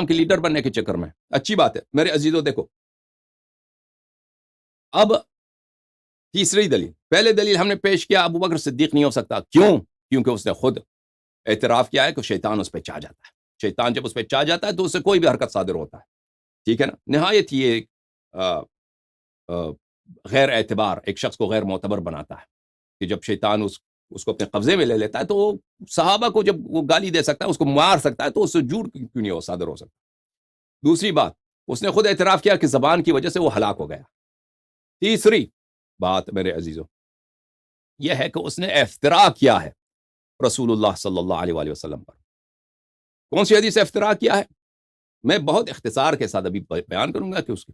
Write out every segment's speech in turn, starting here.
اسلام کے لیڈر بننے کے چکر میں. اچھی بات ہے میرے عزیزوں. دیکھو اب تیسری دلیل. پہلے دلیل ہم نے پیش کیا ابو بکر صدیق نہیں ہو سکتا. کیوں؟ کیونکہ اس نے خود اعتراف کیا ہے کہ شیطان اس پہ چاہ جاتا ہے. شیطان جب اس پہ چاہ جاتا ہے تو اس سے کوئی بھی حرکت صادر ہوتا ہے. ٹھیک ہے نا. نہایت یہ غیر اعتبار ایک شخص کو غیر معتبر بناتا ہے کہ جب شیطان اس کو اپنے قبضے میں لے لیتا ہے تو صحابہ کو جب وہ گالی دے سکتا ہے, اس کو مار سکتا ہے, تو اس سے جھوٹ کیوں نہیں صادر ہو سکتا. دوسری بات, اس نے خود اعتراف کیا کہ زبان کی وجہ سے وہ ہلاک ہو گیا. تیسری بات میرے عزیزوں یہ ہے کہ اس نے افتراء کیا ہے رسول اللہ صلی اللہ علیہ وآلہ وسلم پر. کون سی حدیث سے افتراء کیا ہے؟ میں بہت اختصار کے ساتھ ابھی بیان کروں گا کہ اس کے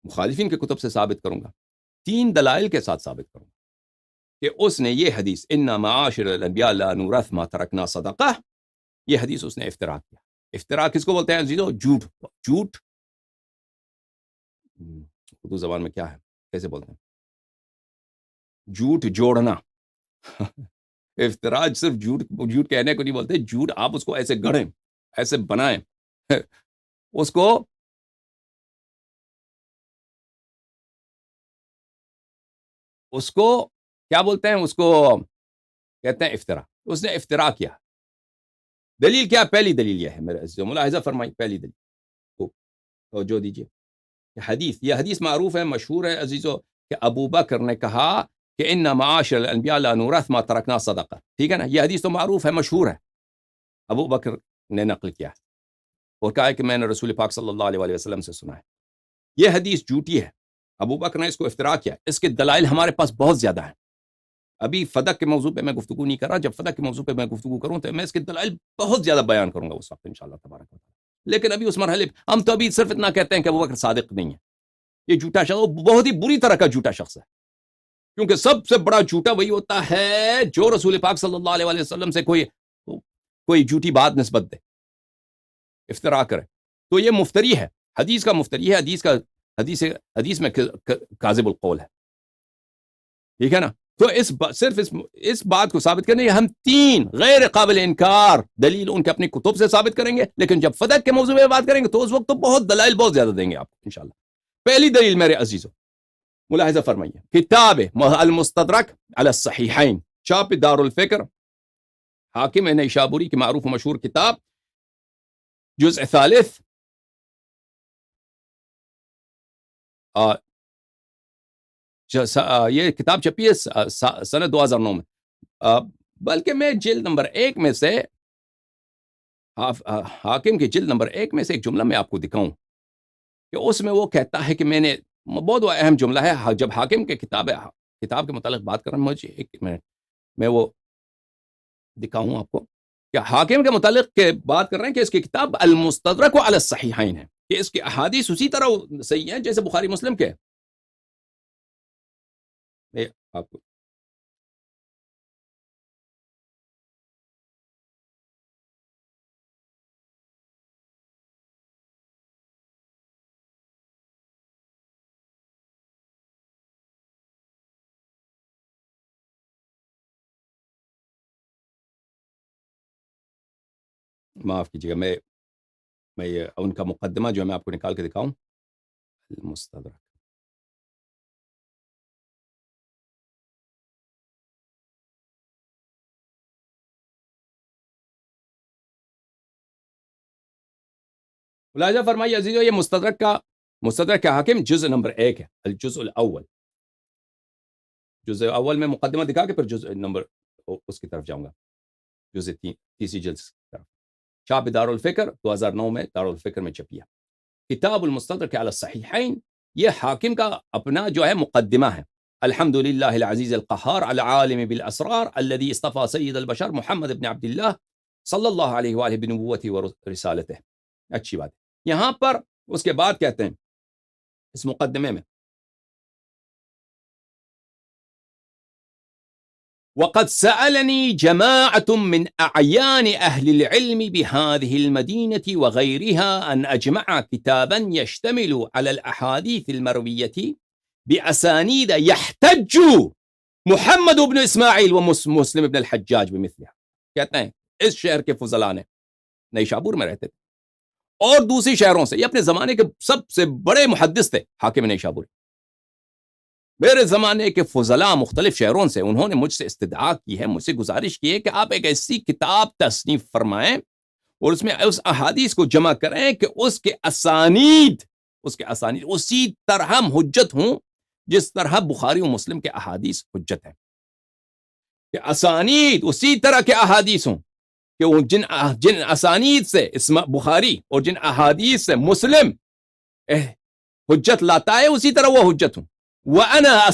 مخالفین کے کتب سے ثابت کروں گا, 3 دلائل کے ساتھ ثابت کروں گا کہ اس نے یہ حدیث انا معاشر الانبیاء لا نورث ما ترکنا صدقہ, یہ حدیث اس نے افتراء کیا. افتراء کس کو بولتے ہیں عزیزو؟ جھوٹ. جھوٹ اردو زبان میں کیا ہے, کیسے بولتے ہیں؟ جھوٹ جوڑنا. افتراء صرف جھوٹ کہنے کو نہیں بولتے. جھوٹ آپ اس کو ایسے گڑھیں, ایسے بنائیں, اس کو کیا بولتے ہیں؟ اس کو کہتے ہیں افتراء. اس نے افتراء کیا. دلیل کیا؟ پہلی دلیل یہ ہے میرے عزیزو, ملاحظہ فرمائی. پہلی دلیل توجہ دیجیے. یہ حدیث معروف ہے, مشہور ہے عزیزو, کہ ابو بکر نے کہا کہ ان معاشر الانبیاء لا نورث ما ترکنا صدقہ. ٹھیک ہے نا. یہ حدیث تو معروف ہے, مشہور ہے, ابو بکر نے نقل کیا اور کہا ہے کہ میں نے رسول پاک صلی اللہ علیہ وآلہ وسلم سے سنا ہے. یہ حدیث جھوٹی ہے. ابو بکر نے اس کو افتراء کیا. اس کے دلائل ہمارے پاس بہت زیادہ ہیں. ابھی فدق کے موضوع پہ میں گفتگو نہیں کر رہا. جب فدق کے موضوع پہ میں گفتگو کروں تو میں اس کے دلائل بہت زیادہ بیان کروں گا اس وقت انشاءاللہ تبارک و تعالی. لیکن ابھی اس مرحلے ہم تو ابھی صرف اتنا کہتے ہیں کہ ابو بکر صادق نہیں ہے. یہ جھوٹا شخص بہت ہی بری طرح کا جھوٹا شخص ہے, کیونکہ سب سے بڑا جھوٹا وہی ہوتا ہے جو رسول پاک صلی اللہ علیہ وسلم سے کوئی جھوٹی بات نسبت دے, افتراء کرے. تو یہ مفتری ہے, حدیث کا مفتری ہے. حدیث میں کاذب القول ہے. ٹھیک ہے نا. تو صرف اس بات کو ثابت کرنے ہم 3 غیر قابل انکار دلیل ان کے اپنی کتب سے ثابت کریں گے. لیکن جب فدق کے موضوع میں بات کریں گے تو اس وقت تو بہت دلائل بہت زیادہ دیں گے آپ کو انشاءاللہ. پہلی دلیل میرے عزیزو ملاحظہ فرمائیے. کتاب المستدرک علی الصحیحین, چاپ دار الفکر, حاکم نیشابوری کی معروف و مشہور کتاب, جزء 3, یہ کتاب چھپی ہے سنہ 2009 میں. بلکہ میں جلد نمبر 1 میں سے حاکم کی جلد نمبر 1 میں سے ایک جملہ میں آپ کو دکھاؤں کہ اس میں وہ کہتا ہے کہ میں نے بہت اہم جملہ ہے. جب حاکم کے کتاب کے متعلق بات کر رہا ہوں, مجھے 1 منٹ میں وہ دکھاؤں آپ کو کہ حاکم کے متعلق بات کر رہے ہیں کہ اس کی کتاب المستدرک علی الصحیحین ہے, کہ اس کے احادیث اسی طرح صحیح ہیں جیسے بخاری مسلم کے. آپ کو معاف کیجیے گا, میں یہ ان کا مقدمہ جو ہے میں آپ کو نکال کے دکھاؤں. المستدرک, ملاحظہ فرمائیے عزیزو, یہ مستدرک کا حاکم جزء نمبر 1 ہے, الجزء الاول. جزء اول میں مقدمہ دکھا کے پھر جزء نمبر اس کی طرف جاؤں گا, جزء 3 جلد کی طرف. چاپ دار الفکر 2009 میں دار الفکر میں چھپی ہے. کتاب المستدرک علی الصحیحین, یہ حاکم کا اپنا جو ہے مقدمہ ہے. الحمد للہ العزیز القہار العالم بالاسرار الذي اصطفى سید البشر محمد ابن عبد اللہ صلی اللہ علیہ وآلہ بنبوته ورسالته. اچھی بات ہے. یہاں پر اس کے بعد کہتے ہیں اس مقدمے میں, وقد سألني جماعة من أعيان أهل العلم بهذه المدينة وغيرها أن أجمع كتابا يشتمل على الأحاديث المروية بأسانيد يحتج محمد بن إسماعيل ومسلم بن الحجاج بمثلها. کہتے ہیں اس شہر کے فضلاء نے, نیشابور میں رہتے تھے, اور دوسری شہروں سے. یہ اپنے زمانے کے سب سے بڑے محدث تھے حاکم نیشابوری. میرے زمانے کے فضلاء مختلف شہروں سے انہوں نے مجھ سے استدعا کی ہے, مجھ سے گزارش کی ہے کہ آپ ایک ایسی کتاب تصنیف فرمائیں اور اس میں اس احادیث کو جمع کریں کہ اس کے اسانید اسی طرح حجت ہوں جس طرح بخاری و مسلم کے احادیث حجت ہیں, کہ اسانید اسی طرح کے احادیث ہوں کہ وہ جن اسانید سے بخاری اور جن احادیث سے مسلم حجت لاتا ہے اسی طرح وہ حجت ہوں. وَأَنَا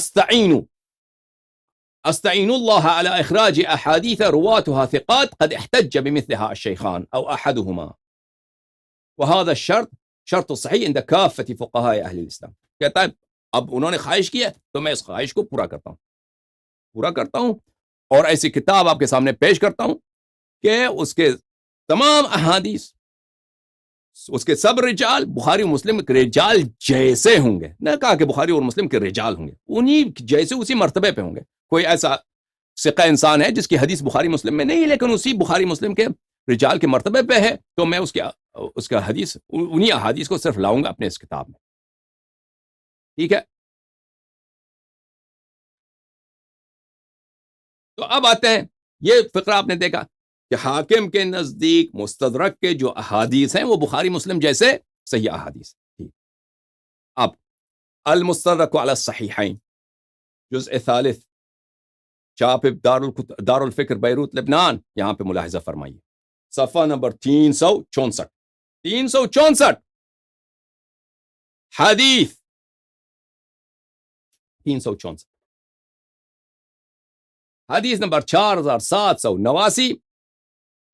أَسْتَعِينُ اللَّهَ عَلَى إِخْرَاجِ أَحَادِيثَ رُوَاتُهَا ثِقَاتٍ قَدْ احْتَجَّ بِمِثْلِهَا الشَّيْخَانُ أَوْ أَحَدُهُمَا وَهَذَا الشَّرْطُ شرط صحیح عند كافة فقهاء اہل الاسلام. کہتا ہے اب انہوں نے خواہش کی ہے تو میں اس خواہش کو پورا کرتا ہوں اور ایسی کتاب آپ کے سامنے پیش کرتا ہوں کہ اس کے تمام احادیث, اس کے سب رجال بخاری و مسلم کے رجال جیسے ہوں گے. نہ کہا کہ بخاری اور مسلم کے رجال ہوں گے, انہی جیسے اسی مرتبے پہ ہوں گے. کوئی ایسا ثقہ انسان ہے جس کی حدیث بخاری مسلم میں نہیں لیکن اسی بخاری مسلم کے رجال کے مرتبے پہ ہے, تو میں اس کا حدیث انہی احادیث کو صرف لاؤں گا اپنے اس کتاب میں. ٹھیک ہے, تو اب آتے ہیں, یہ فقرہ آپ نے دیکھا کہ حاکم کے نزدیک مستدرک کے جو احادیث ہیں وہ بخاری مسلم جیسے صحیح احادیث. اب المستدرک علی الصحیحین جزء ثالث, چھاپ دار الفکر بیروت لبنان, یہاں پہ ملاحظہ فرمائیے صفحہ نمبر 364 حدیث 364 حدیث نمبر 4789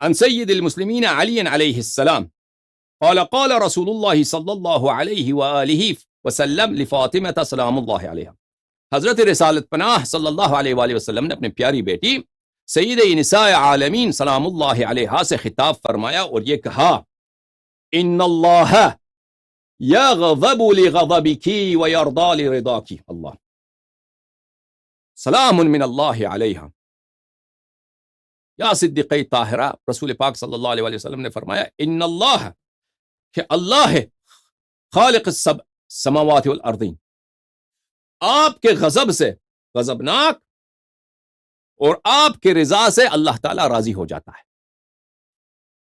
عن سید المسلمین علی علیہ السلام قال قال رسول اللہ صلی اللہ علیہ وآلہ وسلم لفاطمہ سلام اللہ علیہ. حضرت رسالت پناہ صلی اللہ علیہ وآلہ وسلم نے اپنی پیاری بیٹی سید نساء عالمین سلام اللہ علیہ سے خطاب فرمایا اور یہ کہا ان اللہ یغضب لغضبک ویرضى لرضاک. اللہ سلام من اللہ علیہ. یا صدیقہ طاہرہ, رسول پاک صلی اللہ علیہ وسلم نے فرمایا ان اللہ, کہ اللہ ہے خالق السماوات والارضین, آپ کے غضب سے غضبناک اور آپ کے رضا سے اللہ تعالی راضی ہو جاتا ہے.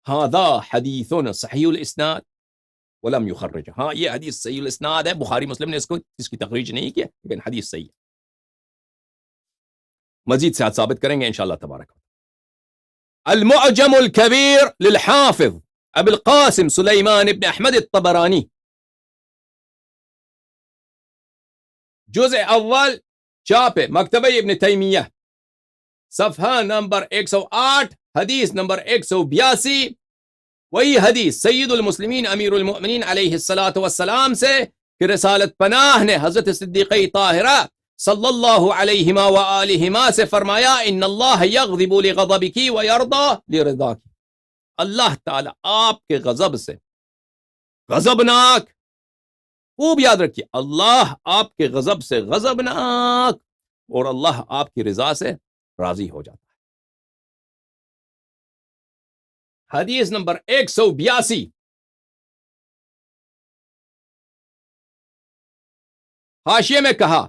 ھذا حدیث صحیح الاسناد ولم یخرج. ہاں یہ حدیث صحیح الاسناد ہے, بخاری مسلم نے اس کی تخریج نہیں کی لیکن حدیث صحیح ہے. مزید سے ثابت کریں گے انشاءاللہ تبارک. المعجم الكبیر للحافظ ابی القاسم سلیمان ابن احمد الطبرانی, جزء اول, چھاپ مکتبہ ابن تیمیہ, صفحہ نمبر 108 حدیث نمبر 182. وہی حدیث سید المسلمین امیر المؤمنین علیہ الصلاۃ والسلام سے کہ رسالت پناہ نے حضرت صدیقہ طاہرہ صلی اللہ علیہما وآلہما سے فرمایا ان اللہ یغضب لغضبک ویرضی لرضاک. اللہ تعالی آپ کے غضب سے غضبناک, خوب یاد رکھیے, اللہ آپ کے غضب سے غضبناک اور اللہ آپ کی رضا سے راضی ہو جاتا ہے. حدیث نمبر 182, حاشیے میں کہا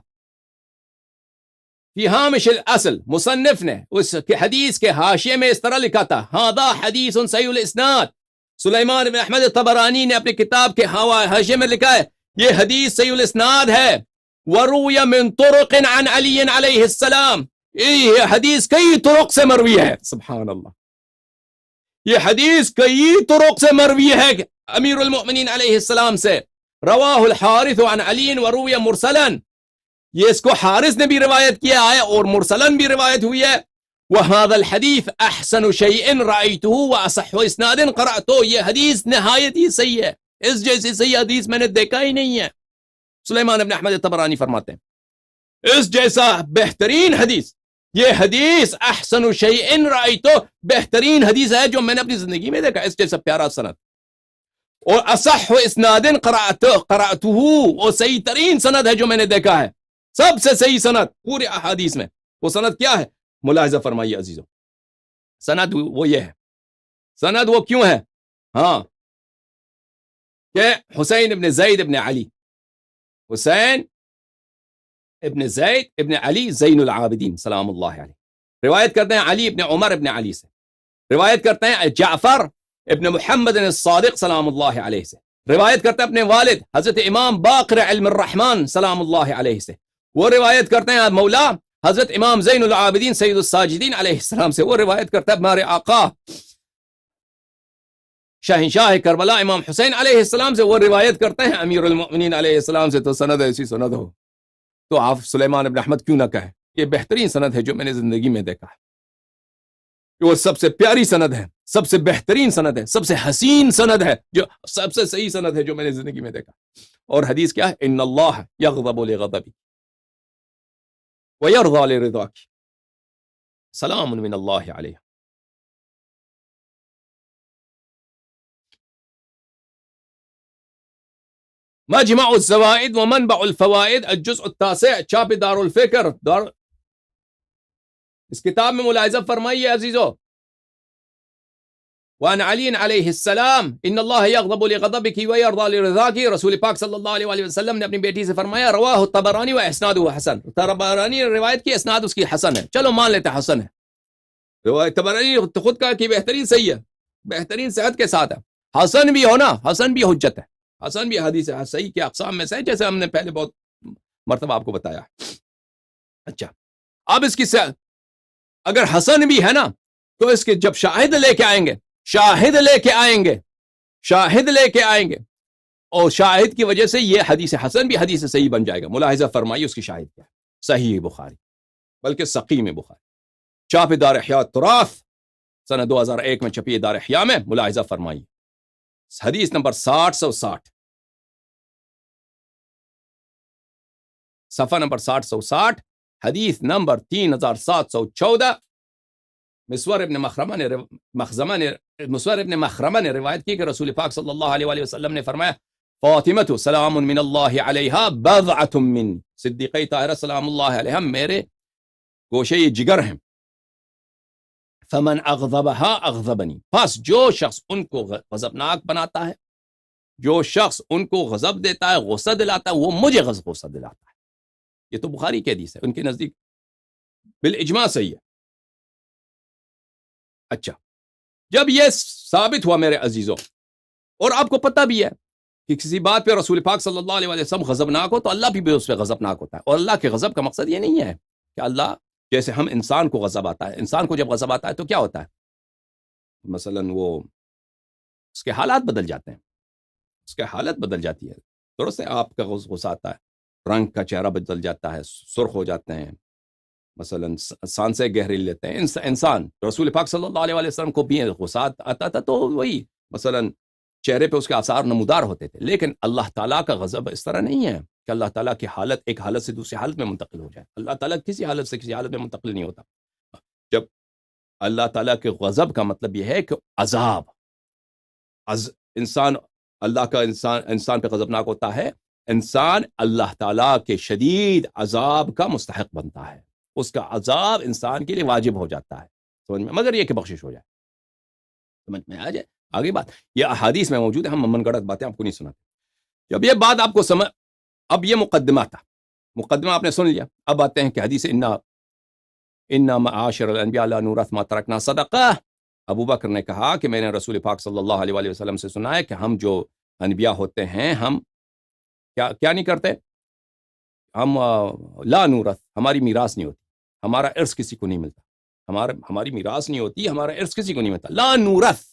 فی ہامش الاصل, مصنف نے اس کے حدیث کے حاشیے میں اس طرح لکھا تھا ھذا حدیث صحیح الاسناد. سلیمان بن احمد طبرانی نے اپنی کتاب کے حاشیے میں لکھا ہے یہ حدیث صحیح الاسناد ہے. وروی من طرق عن علی علیہ السلام, یہ حدیث کئی طرق سے مروی ہے. سبحان اللہ, یہ حدیث کئی طرق سے مروی ہے امیر المؤمنین علیہ السلام سے. رواہ الحارث عن علی وروی مرسلا, یہ اس کو حارث نے بھی روایت کیا ہے اور مرسلن بھی روایت ہوئی ہے. وَهَذَا الْحَدِيث أَحْسَنُ شَيْءٍ رَأَيْتُهُ وَأَصَحُّ إِسْنَادٍ قَرَأْتُهُ. یہ حدیث نہایت ہی صحیح ہے, اس جیسی صحیح حدیث میں نے دیکھا ہی نہیں ہے. سلیمان بن احمد طبرانی فرماتے ہیں اس جیسا بہترین حدیث, یہ حدیث احسن شیء رأیتو, بہترین حدیث ہے جو میں نے اپنی زندگی میں دیکھا, اس جیسا پیارا سند. اور اصح اسناد قرأتہ, اور صحیح ترین سند ہے جو میں نے دیکھا ہے, سب سے صحیح سند پورے احادیث میں. وہ سند کیا ہے ملاحظہ فرمائیے عزیزو, سند وہ یہ ہے. سند وہ کیوں ہے, ہاں کہ حسین ابن زید ابن علی، حسین ابن زید ابن علی زین العابدین سلام اللہ علیہ، روایت کرتے ہیں علی ابن عمر ابن علی سے، روایت کرتے ہیں جعفر ابن محمد الصادق سلام اللہ علیہ سے، روایت کرتے ہیں اپنے والد حضرت امام باقر علم الرحمن سلام اللہ علیہ سے، وہ روایت کرتے ہیں مولا حضرت امام زین العابدین سید الساجدین علیہ السلام سے، وہ روایت کرتا ہے ہمارے آقا شہنشاہ کربلا امام حسین علیہ السلام سے، وہ روایت کرتے ہیں امیر المؤمنین علیہ السلام سے۔ تو سند ایسی سند ہو تو آپ سلیمان ابن احمد کیوں نہ کہے؟ یہ بہترین سند ہے جو میں نے زندگی میں دیکھا ہے، وہ سب سے پیاری سند ہے، سب سے بہترین سند ہے، سب سے حسین سند ہے، جو سب سے صحیح سند ہے جو میں نے زندگی میں دیکھا۔ اور حدیث کیا ہے؟ ان اللہ یغضب لغضبی ویرضی لرضاک، سلام من اللہ علیہ۔ مجمع الزوائد ومنبع الفوائد الجزء التاسع، چھاپ دار الفکر اس کتاب میں ملاحظہ فرمائیے عزیزو، وعن علی علیہ السلام ان اللہ یغضب لغضبک ویرضی لرضاک، رسول پاک صلی اللہ علیہ وسلم نے اپنی بیٹی سے فرمایا، رواہ الطبرانی و اسنادہ حسن، طبرانی نے روایت کی، اسناد اس کی حسن ہے، چلو مان لیتے حسن ہے، روایت طبرانی خود کہا کہ بہترین صحیح ہے، بہترین صحت کے ساتھ ہے، حسن بھی ہونا، حسن بھی حجت ہے، حسن بھی حدیث ہے صحیح کے اقسام میں سے، جیسے ہم نے پہلے بہت مرتبہ آپ کو بتایا۔ اچھا، اب اس کی اگر حسن بھی ہے نا تو اس کے جب شاہد لے کے آئیں گے، شاہد لے کے آئیں گے، شاہد لے کے آئیں گے، اور شاہد کی وجہ سے یہ حدیث حسن بھی حدیث صحیح بن جائے گا۔ ملاحظہ فرمائیے اس کی شاہد کیا ہے؟ صحیح بخاری، بلکہ سقیم بخاری، چھاپ دار احیاء تراث سنہ 2001 میں چھپی دار احیاء میں، ملاحظہ فرمائیے حدیث نمبر 6060، صفحہ نمبر 6060، حدیث نمبر 3714، مسور ابن مخرمہ نے روایت کی کہ رسول پاک صلی اللہ علیہ وسلم نے فرمایا، فاطمہ سلام من اللہ علیہا بضعۃ من، صدیقہ طاہرہ سلام اللہ علیہا میرے گوشے جگر ہیں، فمن اغضبها اغضبنی، پس جو شخص ان کو غضبناک بناتا ہے، جو شخص ان کو غضب دیتا ہے، غصہ دلاتا ہے، وہ مجھے غصہ دلاتا ہے۔ یہ تو بخاری کی حدیث ہے، ان کے نزدیک بالاجماع صحیح ہے۔ اچھا، جب یہ ثابت ہوا میرے عزیزوں، اور آپ کو پتہ بھی ہے کہ کسی بات پہ رسول پاک صلی اللہ علیہ وسلم غضبناک ہو تو اللہ بھی اس پہ غضبناک ہوتا ہے، اور اللہ کے غضب کا مقصد یہ نہیں ہے کہ اللہ، جیسے ہم انسان کو غضب آتا ہے، انسان کو جب غضب آتا ہے تو کیا ہوتا ہے؟ مثلا وہ اس کے حالات بدل جاتے ہیں، اس کے حالت بدل جاتی ہے، درست ہے، آپ کا غصہ آتا ہے، رنگ کا چہرہ بدل جاتا ہے، سرخ ہو جاتے ہیں، مثلا سانسیں گہری لیتے ہیں انسان۔ رسول پاک صلی اللہ علیہ وسلم کو بھی غصہ آتا تھا تو وہی مثلا چہرے پہ اس کے آثار نمودار ہوتے تھے، لیکن اللہ تعالیٰ کا غضب اس طرح نہیں ہے کہ اللہ تعالیٰ کی حالت ایک حالت سے دوسری حالت میں منتقل ہو جائے، اللہ تعالیٰ کسی حالت سے کسی حالت میں منتقل نہیں ہوتا۔ جب اللہ تعالیٰ کے غضب کا مطلب یہ ہے کہ عذاب، انسان اللہ کا انسان پہ غضبناک ہوتا ہے، انسان اللہ تعالیٰ کے شدید عذاب کا مستحق بنتا ہے، اس کا عذاب انسان کے لیے واجب ہو جاتا ہے، سمجھ میں، مگر یہ کہ بخشش ہو جائے، سمجھ میں آ جائے۔ آگے بات یہ احادیث میں موجود ہے، ہم من گڑت باتیں آپ کو نہیں سناتے۔ جب یہ بات آپ کو اب یہ مقدمہ تھا، مقدمہ آپ نے سن لیا، اب آتے ہیں کہ حدیث انا معاشر الانبیاء لا نورث ما ترکنا صدقہ۔ ابو بکر نے کہا کہ میں نے رسول پاک صلی اللہ علیہ وسلم سے سنا ہے کہ ہم جو انبیاء ہوتے ہیں، ہم کیا نہیں کرتے، ہم لا نورث، ہماری میراث نہیں ہوتی، ہمارا ارث کسی کو نہیں ملتا، ہماری میراث نہیں ہوتی، ہمارا ارث کسی کو نہیں ملتا، لا نورث،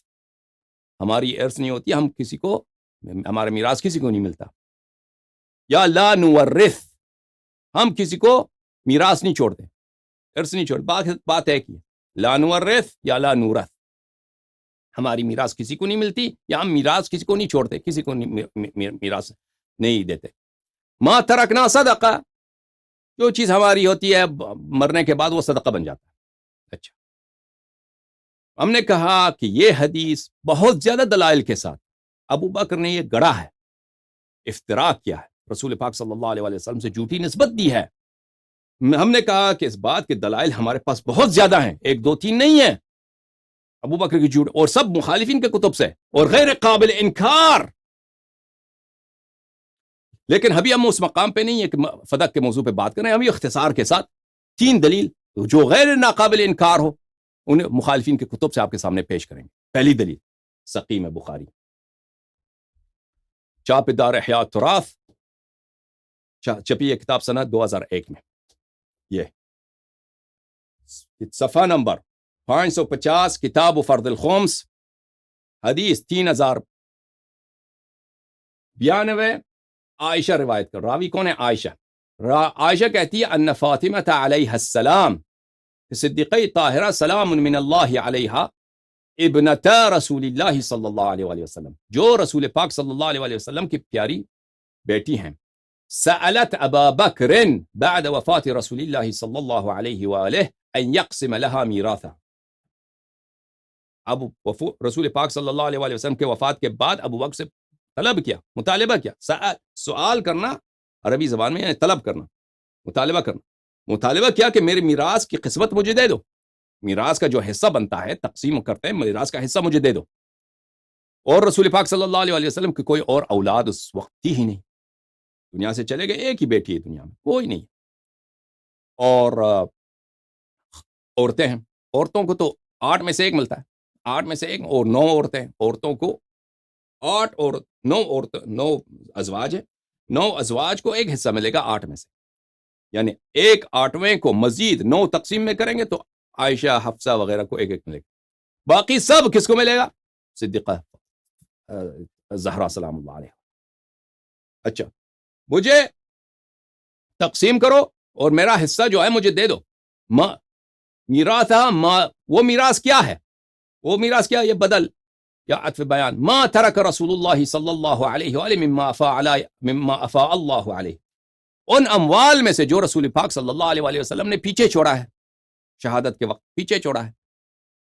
ہماری ارث نہیں ہوتی، ہم کسی کو، ہمارا میراث کسی کو نہیں ملتا، یا لا نورث، ہم کسی کو میراث نہیں چھوڑتے، ارث نہیں چھوڑتے، بات ہے کہ لا نورث یا لا نورث، ہماری میراث کسی کو نہیں ملتی، یا ہم میراث کسی کو نہیں چھوڑتے، کسی کو میراث نہیں دیتے۔ ما ترکنا صدقہ، جو چیز ہماری ہوتی ہے مرنے کے بعد وہ صدقہ بن جاتا ہے۔ اچھا، ہم نے کہا کہ یہ حدیث بہت زیادہ دلائل کے ساتھ ابو بکر نے یہ گڑا ہے، افتراء کیا ہے، رسول پاک صلی اللہ علیہ وسلم سے جھوٹی نسبت دی ہے۔ ہم نے کہا کہ اس بات کے دلائل ہمارے پاس بہت زیادہ ہیں، ایک دو تین نہیں ہیں، ابو بکر کی جھوٹ، اور سب مخالفین کے کتب سے، اور غیر قابل انکار لیکن ابھی ہم اس مقام پہ نہیں ہے کہ فدق کے موضوع پہ بات کریں. ہم یہ اختصار کے ساتھ 3 دلیل جو غیر ناقابل انکار ہو انہیں مخالفین کے کتب سے آپ کے سامنے پیش کریں گے. پہلی دلیل سقیم بخاری، چاپ دار احیاء التراث، چھپی ہے کتاب سنہ 2001 میں. یہ صفحہ نمبر 550، کتاب و فرد الخمس، حدیث 3092. عائشہ روایت کر، راوی کون ہے؟ عائشہ کہتی ہے ان فاطمہ علیہ السلام، صدیقہ طاہرہ سلام من اللہ علیہا، ابنتا رسول اللہ صلی اللہ علیہ وآلہ وسلم، جو رسول پاک صلی اللہ علیہ وآلہ وسلم کی پیاری بیٹی ہیں. سألت ابا بکر بعد وفات رسول اللہ صلی اللہ علیہ وآلہ ان یقسم لها میراثا. اب رسول پاک صلی اللہ علیہ وآلہ وسلم کے وفات کے بعد ابو بکر سے طلب کیا، مطالبہ کیا. سوال کرنا عربی زبان میں یعنی طلب کرنا، مطالبہ کرنا. مطالبہ کیا کہ میرے میراث کی قسمت مجھے دے دو، میراث کا جو حصہ بنتا ہے تقسیم کرتے ہیں، میراث کا حصہ مجھے دے دو. اور رسول پاک صلی اللہ علیہ وسلم کی کوئی اور اولاد اس وقت تھی ہی نہیں، دنیا سے چلے گئے، ایک ہی بیٹی ہے دنیا میں، کوئی نہیں. اور عورتیں ہیں، عورتوں کو تو 8 میں سے 1 ملتا ہے، 8 میں سے 1، اور 9 عورتیں ہیں. عورتوں کو 8 اور 9 ازواج ہیں، 9 ازواج کو 1 حصہ ملے گا 8 میں سے، یعنی 1/8 کو مزید 9 تقسیم میں کریں گے تو عائشہ، حفصہ وغیرہ کو 1 ملے گا. باقی سب کس کو ملے گا؟ صدیقہ زہرا سلام اللہ علیہ. اچھا، مجھے تقسیم کرو اور میرا حصہ جو ہے مجھے دے دو. میراث، وہ میراث کیا ہے؟ وہ میراث کیا؟ یہ بدل یا عطف بیان. ما ترک رسول اللہ صلی اللہ علیہ وآلہ مما افاء اللہ علیہ، ان اموال میں سے جو رسول پاک صلی اللہ علیہ وآلہ وسلم نے پیچھے چھوڑا ہے، شہادت کے وقت پیچھے چھوڑا ہے،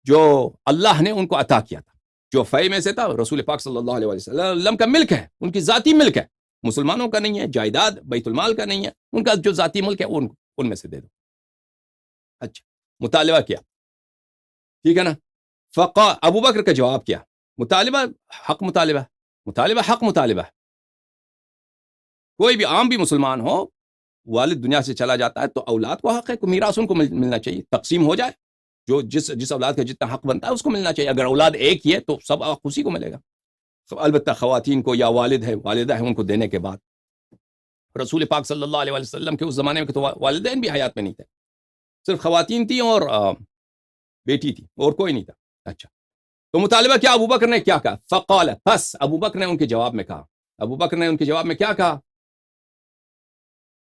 جو اللہ نے ان کو عطا کیا تھا، جو فے میں سے تھا. رسول پاک صلی اللہ علیہ وسلم کا ملک ہے، ان کی ذاتی ملک ہے، مسلمانوں کا نہیں ہے، جائیداد بیت المال کا نہیں ہے، ان کا جو ذاتی ملک ہے ان میں سے دے دو. اچھا، مطالبہ کیا، ٹھیک ہے نا. ابو بکر کا جواب کیا؟ مطالبہ حق مطالبہ حق مطالبہ. کوئی بھی عام بھی مسلمان ہو، والد دنیا سے چلا جاتا ہے تو اولاد کو حق ہے کہ میراث ان کو ملنا چاہیے، تقسیم ہو جائے، جو جس اولاد کا جتنا حق بنتا ہے اس کو ملنا چاہیے. اگر اولاد ایک ہی ہے تو سب حق اسی کو ملے گا. البتہ خواتین کو یا والدہ ہے ان کو دینے کے بعد. رسول پاک صلی اللہ علیہ وسلم کے اس زمانے میں تو والدین بھی حیات میں نہیں تھے، صرف خواتین تھیں اور بیٹی تھی، اور کوئی نہیں تھا. اچھا، تو مطالبہ کیا؟ ابو بکر نے کیا کہا؟ فقال، پس ابو بکر نے ان کے جواب میں کہا، ابو بکر نے ان کے جواب میں کیا کہا؟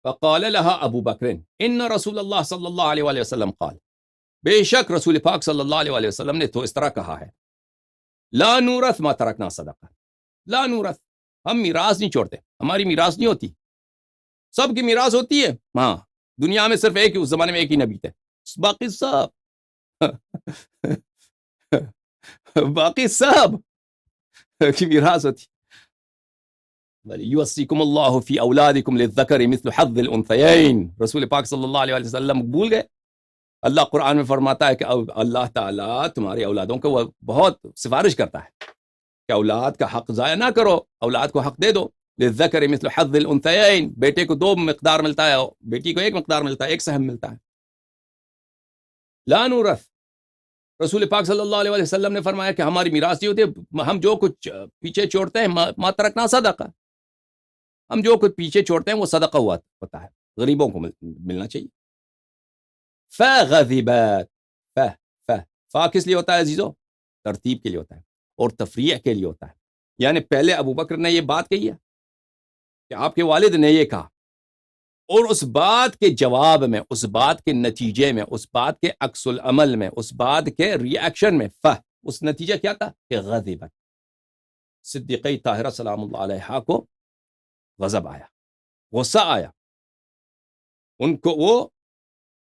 فقال لها ابو بکر ان رسول اللہ صلی اللہ علیہ وآلہ وسلم قال، بے شک رسول پاک صلی اللہ علیہ وآلہ وسلم نے تو اس طرح کہا ہے، لا نورث ما ترکنا صدقہ، لا نورث، ہم میراث نہیں چھوڑتے، ہماری میراث نہیں ہوتی. سب کی میراث ہوتی ہے، ہاں، دنیا میں صرف ایک ہی، اس زمانے میں ایک ہی نبی تھے، باقی سب کی میراث ہوتی. یوصیکم اللہ فی اولادکم للذکر مثل حظ الانثیین. رسول پاک صلی اللہ علیہ وسلم بھول گئے؟ اللہ قرآن میں فرماتا ہے کہ اللہ تعالیٰ تمہاری اولادوں کو وہ بہت سفارش کرتا ہے کہ اولاد کا حق ضائع نہ کرو، اولاد کو حق دے دو. للذکر مثل حظ الانثیین، بیٹے کو 2 مقدار ملتا ہے، بیٹی کو 1 مقدار ملتا ہے، 1 سہم ملتا ہے. لا نورث، رسول پاک صلی اللہ علیہ وسلم نے فرمایا کہ ہماری میراث یہ ہوتی ہے، ہم جو کچھ پیچھے چھوڑتے ہیں، ما ترکنا صدقہ، ہم جو کچھ پیچھے چھوڑتے ہیں وہ صدقہ ہوتا ہے، غریبوں کو ملنا چاہیے. فغضبت، فا کس لیے ہوتا ہے عزیزو؟ ترتیب کے لیے ہوتا ہے اور تفریح کے لیے ہوتا ہے. یعنی پہلے ابو بکر نے یہ بات کہی ہے کہ آپ کے والد نے یہ کہا، اور اس بات کے جواب میں، اس بات کے نتیجے میں، اس بات کے عکس العمل میں، اس بات کے ری ایکشن میں، اس نتیجہ کیا تھا کہ غضبت، صدیقہ طاہرہ سلام اللہ علیہا کو غضب آیا، غصہ آیا، ان کو وہ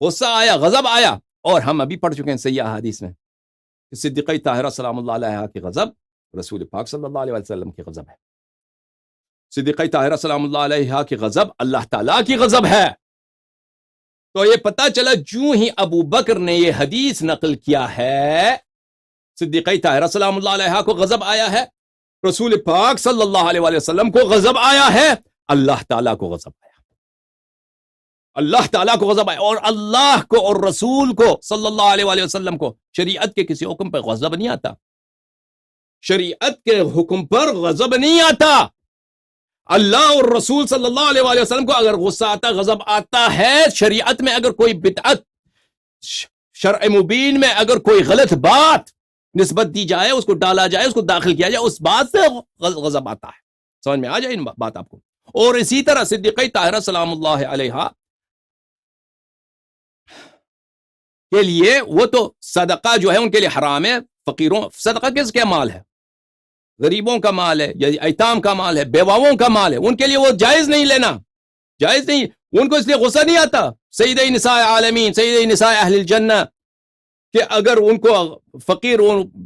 غصہ آیا، غضب آیا. اور ہم ابھی پڑھ چکے ہیں صحیح احادیث میں کہ صدیقہ طاہرہ سلام اللہ علیہا کی غضب رسول پاک صلی اللہ علیہ وسلم کی غضب ہے. صدیقہ طاہرہ سلام اللہ علیہا کی غضب اللہ تعالیٰ کی غضب ہے. تو یہ پتہ چلا جو ہی ابو بکر نے یہ حدیث نقل کیا ہے، صدیقہ طاہرہ سلام اللہ علیہا کو غضب آیا ہے، رسول پاک صلی اللہ علیہ وسلم کو غضب آیا ہے. اللہ تعالیٰ کو غضب آیا، اللہ تعالیٰ کو غضب آیا، اور اللہ کو اور رسول کو صلی اللہ علیہ وآلہ وسلم کو شریعت کے کسی حکم پر غضب نہیں آتا، شریعت کے حکم پر غضب نہیں آتا۔ اللہ اور رسول صلی اللہ علیہ وآلہ وسلم کو اگر غصہ آتا، غضب آتا ہے، شریعت میں اگر کوئی بدعت، شرع مبین میں اگر کوئی غلط بات نسبت دی جائے، اس کو ڈالا جائے، اس کو داخل کیا جائے، اس بات سے غضب آتا ہے۔ سمجھ میں آ جائے ان بات آپ کو۔ اور اسی طرح صدیقہ طاہرہ سلام اللہ علیہا کے لیے وہ تو صدقہ جو ہے ان کے لیے حرام ہے، فقیروں، صدقہ کس کے مال ہے؟ غریبوں کا مال ہے، یا ایتام کا مال ہے، بیواؤں کا مال ہے، ان کے لیے وہ جائز نہیں لینا، جائز نہیں، ان کو اس لیے غصہ نہیں آتا۔ سید نساء عالمین، سید نساء اہل الجنہ، کہ اگر ان کو فقیر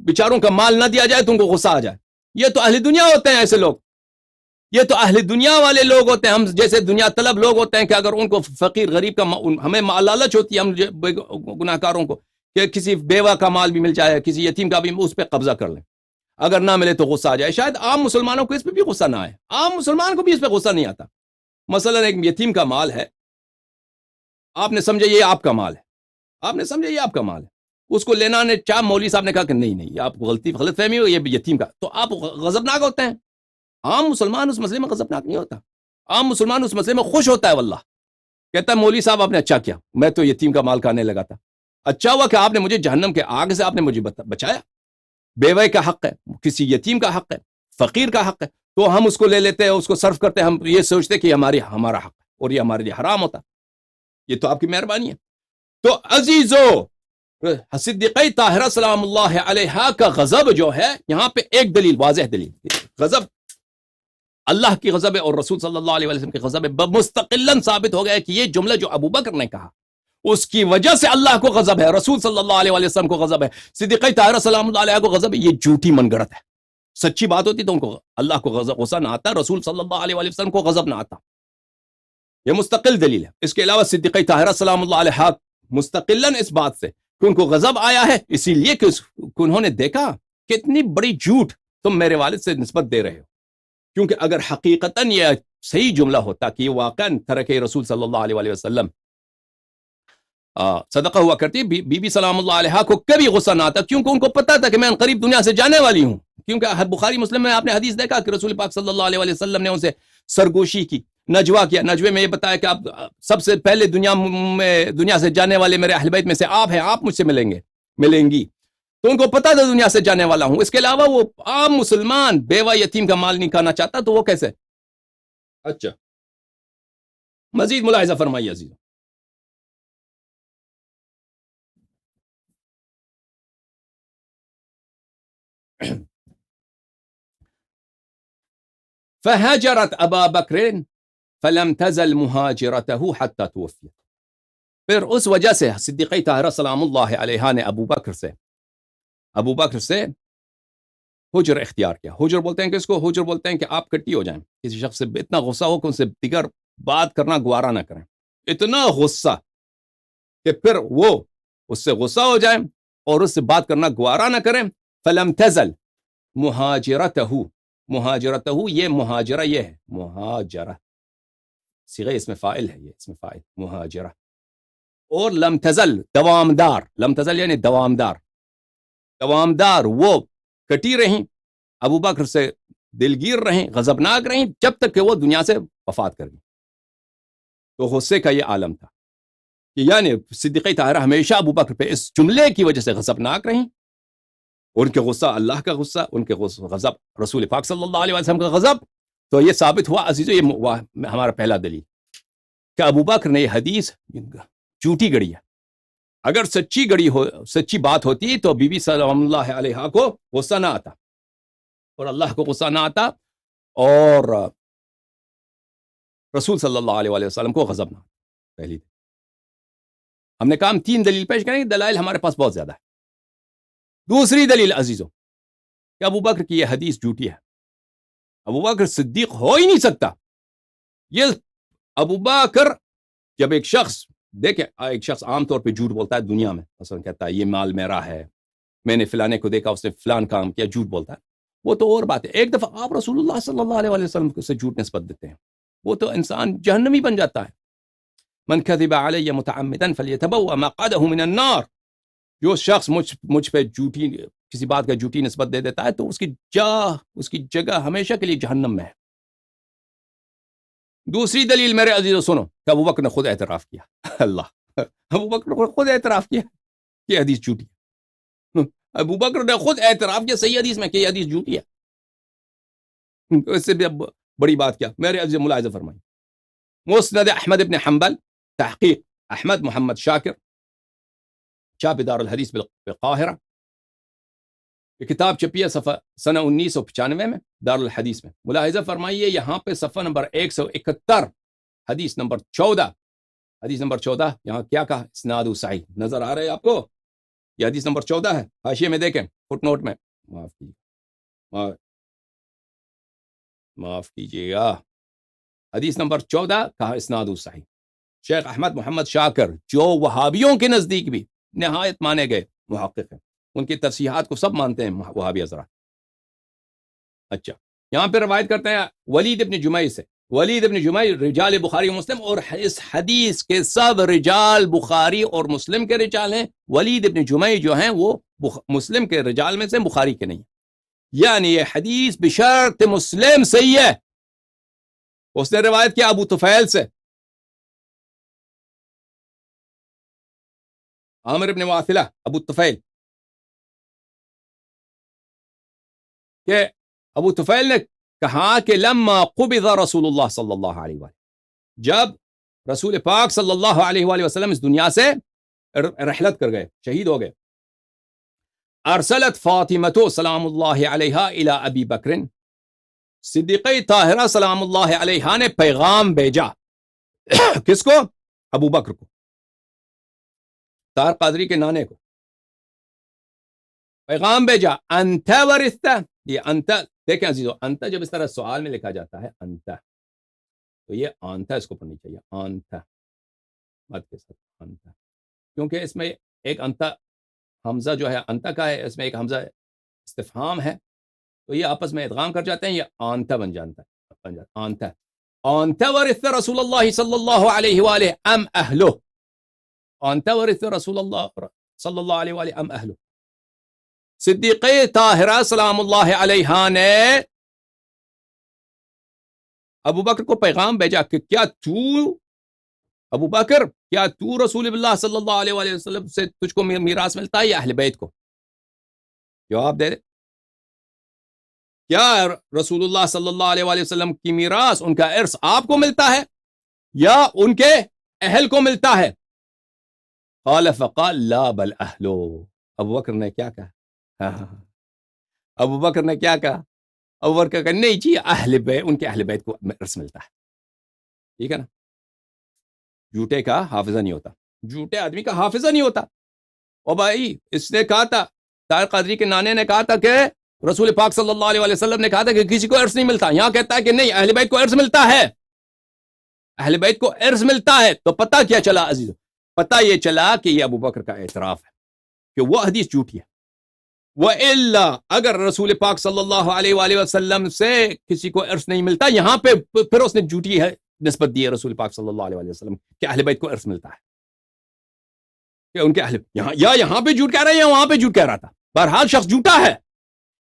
بیچاروں کا مال نہ دیا جائے تو ان کو غصہ آ جائے۔ یہ تو اہل دنیا ہوتے ہیں ایسے لوگ، یہ تو اہل دنیا والے لوگ ہوتے ہیں، ہم جیسے دنیا طلب لوگ ہوتے ہیں کہ اگر ان کو فقیر غریب کا ہمیں لالچ ہوتی ہے، ہم گناہ کاروں کو، کہ کسی بیوہ کا مال بھی مل جائے، کسی یتیم کا بھی، اس پہ قبضہ کر لیں، اگر نہ ملے تو غصہ آ جائے۔ شاید عام مسلمانوں کو اس پہ بھی غصہ نہ آئے، عام مسلمان کو بھی اس پہ غصہ نہیں آتا۔ مثلا ایک یتیم کا مال ہے، آپ نے سمجھا یہ آپ کا مال ہے، آپ نے سمجھا یہ آپ کا مال ہے، اس کو لینا نے چاہ، مولوی صاحب نے کہا کہ نہیں نہیں، آپ کو غلط فہمی ہو، یہ یتیم کا، تو آپ غضبناک ہوتے ہیں۔ عام مسلمان اس مسئلے میں غضبناک نہیں ہوتا، عام مسلمان اس مسئلے میں خوش ہوتا ہے، واللہ کہتا ہے مولوی صاحب آپ نے اچھا کیا، میں تو یتیم کا مال کھانے لگا تھا، اچھا ہوا کہ آپ نے مجھے جہنم کے آگ سے آپ نے مجھے بچایا۔ بیوے کا حق ہے، کسی یتیم کا حق ہے، فقیر کا حق ہے، تو ہم اس کو لے لیتے ہیں، اس کو صرف کرتے ہیں، ہم یہ سوچتے کہ یہ ہمارا حق ہے اور یہ ہمارے لیے حرام ہوتا۔ یہ تو آپ کی مہربانی ہے۔ تو عزیزو، صدیقہ طاہرہ سلام اللہ علیہا کا غضب جو ہے، یہاں پہ ایک دلیل، واضح دلیل، غضب اللہ کی غضب ہے اور رسول صلی اللہ علیہ وسلم کی غضب ہے، مستقلاً ثابت ہو گیا کہ یہ جملہ جو ابو بکر نے کہا، اس کی وجہ سے اللہ کو غضب ہے، رسول صلی اللہ علیہ وسلم کو غضب ہے، صدیقہ طاہرہ سلام اللہ علیہ کو غضب ہے، یہ جھوٹی من گڑت ہے۔ سچی بات ہوتی تو ان کو اللہ کو غصہ نہ آتا، رسول صلی اللہ علیہ وسلم کو غضب نہ آتا۔ یہ مستقل دلیل ہے۔ اس کے علاوہ صدیقہ طاہرہ سلام اللہ علیہ مستقلاً اس بات سے کہ ان کو غضب آیا ہے، اسی لیے کہ انہوں نے دیکھا کہ اتنی بڑی جھوٹ تم میرے والد سے نسبت دے رہے ہو، کیونکہ اگر حقیقتاً یہ صحیح جملہ ہوتا کہ یہ واقعاً ترک رسول صلی اللہ علیہ وسلم صدقہ ہوا کرتی، بی بی سلام اللہ علیہ کو کبھی غصہ نہ آتا، کیونکہ ان کو پتا تھا کہ میں قریب دنیا سے جانے والی ہوں، کیونکہ بخاری مسلم میں آپ نے حدیث دیکھا کہ رسول پاک صلی اللہ علیہ وسلم نے ان سے سرگوشی کی، نجوا کیا، نجوے میں یہ بتایا کہ آپ سب سے پہلے دنیا سے جانے والے میرے اہل بیت میں سے آپ ہیں، آپ مجھ سے ملیں گی، تو ان کو پتا تھا دنیا سے جانے والا ہوں۔ اس کے علاوہ وہ عام مسلمان بیوہ یتیم کا مال نہیں کھانا چاہتا، تو وہ کیسے؟ اچھا، مزید ملاحظہ فرمائیے عزیز۔ فهاجرت ابا بکر فلم تزل مهاجرته حتى توفی، پھر اس وجہ سے صدیقہ طاہرہ سلام اللہ علیہ نے ابو بکر سے حجر اختیار کیا۔ حجر بولتے ہیں کہ اس کو حجر بولتے ہیں کہ آپ کٹی ہو جائیں، کسی شخص سے اتنا غصہ ہو کہ ان سے دیگر بات کرنا گوارا نہ کریں، اتنا غصہ کہ پھر وہ اس سے غصہ ہو جائیں اور اس سے بات کرنا گوارا نہ کریں۔ فلم تزل مہاجرتہ، یہ مہاجرہ، یہ ہے مہاجرہ، صیغہ اسم فاعل ہے، یہ اسم فاعل مہاجرہ، اور لم تزل دوامدار، لم تزل یعنی دوامدار، وہ کٹی رہیں، ابو بکر سے دلگیر رہیں، غضبناک رہیں، جب تک کہ وہ دنیا سے وفات کر گئی۔ تو غصے کا یہ عالم تھا کہ یعنی صدیقہ طاہرہ ہمیشہ ابو بکر پہ اس جملے کی وجہ سے غضبناک رہیں، ان کے غصہ اللہ کا غصہ، ان کے غضب رسول پاک صلی اللہ علیہ وسلم کا غضب۔ تو یہ ثابت ہوا عزیزو، یہ ہمارا پہلا دلیل کہ ابو بکر نے یہ حدیث جھوٹی گڑی ہے۔ اگر سچی بات ہوتی تو بی بی سلام اللہ علیہ کو غصہ نہ آتا اور اللہ کو غصہ نہ آتا اور رسول صلی اللہ علیہ وسلم کو غضب نہ آتا۔ پہلی دلیل ہم نے کہا ہم 3 دلیل پیش کریں گے، دلائل ہمارے پاس بہت زیادہ ہے۔ دوسری دلیل عزیزو کہ ابو بکر کی یہ حدیث جھوٹی ہے، ابو بکر صدیق ہو ہی نہیں سکتا۔ یہ ابو بکر، جب ایک شخص دیکھیں، ایک شخص عام طور پہ جھوٹ بولتا ہے دنیا میں، مثلا کہتا ہے یہ مال میرا ہے، میں نے فلانے کو دیکھا اس نے فلان کام کیا، جھوٹ بولتا ہے، وہ تو اور بات ہے۔ ایک دفعہ آپ رسول اللہ صلی اللہ علیہ وسلم سے جھوٹ نسبت دیتے ہیں، وہ تو انسان جہنمی بن جاتا ہے. من کذب علی متعمدا فلیتبوأ مقعده من النار. جو شخص مجھ پہ جھوٹی کسی بات کا جھوٹی نسبت دے دیتا ہے تو اس کی جگہ ہمیشہ کے لیے جہنم میں ہے. دوسری دلیل میرے عزیزو سنو کہ ابو بکر نے خود اعتراف کیا. اللہ، ابو بکر نے خود اعتراف کیا کہ حدیث جھوٹی ہے. ابو بکر نے خود اعتراف کیا صحیح حدیث میں کہ یہ حدیث جھوٹی ہے. اس سے بھی اب بڑی بات کیا میرے عزیز ملاحظہ فرمائیں. مسند احمد ابن حنبل تحقیق احمد محمد شاکر، چھاپ دار الحدیث بالقاہرہ. یہ کتاب چھپی ہے صفحہ سنہ 1995 میں دار الحدیث میں. ملاحظہ فرمائیے یہاں پہ صفحہ نمبر 171 حدیث نمبر 14 یہاں کیا کہا؟ اسناد صحیح. نظر آ رہے آپ کو؟ یہ حدیث نمبر 14 ہے. حاشیے میں دیکھیں فٹ نوٹ میں. معاف کیجیے گا، حدیث نمبر 14 کہا اسناد صحیح. شیخ احمد محمد شاکر جو وہابیوں کے نزدیک بھی نہایت مانے گئے محقق ہیں، ان کی تصحیحات کو سب مانتے ہیں وہابی حضرات. اچھا، یہاں پہ روایت کرتے ہیں ولید ابن جمعی سے. ولید ابن جمعی رجال بخاری و مسلم، اور اس حدیث کے سب رجال بخاری اور مسلم کے رجال ہیں. ولید ابن جمعی جو ہیں وہ مسلم کے رجال میں سے، بخاری کے نہیں. یعنی یہ حدیث بشرط مسلم صحیح ہے. اس نے روایت کیا ابو طفیل سے، عامر ابن واثلہ ابو طفیل، کہ ابو طفیل نے کہا کہ لما قبض رسول اللہ صلی اللہ علیہ وآلہ، جب رسول پاک صلی اللہ علیہ وآلہ وسلم اس دنیا سے رحلت کر گئے، شہید ہو گئے، ارسلت فاطمہ سلام اللہ علیہا الی ابی بکر، صدیقہ طاہرہ سلام اللہ علیہا نے پیغام بھیجا کس کو؟ ابو بکر کو، طاہر قادری کے نانے کو. پیغام بھیجا انت ورثہ. یہ انت دیکھیں عزیزو، انت جب اس طرح سوال میں لکھا جاتا ہے انت، تو یہ آنتا اس کو پڑھنی چاہیے، آنتا مد کے ساتھ آنتا، کیونکہ اس میں ایک انت حمزہ جو ہے انت کا ہے، اس میں ایک حمزہ استفہام ہے، تو یہ آپس میں ادغام کر جاتے ہیں، یہ آنتا بن جاتا ہے. آنتا آنتا ورث رسول اللہ صلی اللہ علیہ وآلہ ام اہلہ، آنتا ورث رسول اللہ صلی اللہ علیہ وآلہ ام اہلہ. صدیقہ طاہرہ سلام اللہ علیہا نے ابو بکر کو پیغام بھیجا کہ کیا تو ابو بکر، کیا تو رسول اللہ صلی اللہ علیہ وآلہ وسلم سے تجھ کو میراث ملتا ہے یا اہل بیت کو؟ جواب دے دے. کیا رسول اللہ صلی اللہ علیہ وآلہ وسلم کی میراث، ان کا ارث آپ کو ملتا ہے یا ان کے اہل کو ملتا ہے؟ قال فقال لا بل اہلو. ابو بکر نے کیا کہا؟ ابو بکر نے کیا کہا؟ ابو بکر کہ نہیں جی اہل بیت، ان کے اہل بیت کو ارث ملتا ہے. ٹھیک ہے نا؟ جھوٹے کا حافظہ نہیں ہوتا، جھوٹے آدمی کا حافظہ نہیں ہوتا. او بھائی اس نے کہا تھا، طاہر قادری کے نانے نے کہا تھا کہ رسول پاک صلی اللہ علیہ وآلہ وسلم نے کہا تھا کہ کسی کو ارث نہیں ملتا. یہاں کہتا ہے کہ نہیں، اہل بیت کو ارث ملتا ہے، اہل بیت کو ارث ملتا ہے. تو پتہ کیا چلا عزیز؟ پتہ یہ چلا کہ یہ ابو بکر کا اعتراف ہے کہ وہ حدیث جھوٹی ہے. وَإِلَّا اگر رسول پاک صلی اللہ علیہ وآلہ وسلم سے کسی کو ارث نہیں ملتا، یہاں پہ پھر اس نے جھوٹی ہے نسبت دی ہے رسول پاک صلی اللہ علیہ وآلہ وسلم کہ اہل بیت کو ارث ملتا ہے، کہ ان کے اہل یہاں پہ جھوٹ کہہ رہا ہے یا وہاں پہ جھوٹ کہہ رہا تھا. بہرحال شخص جھوٹا ہے.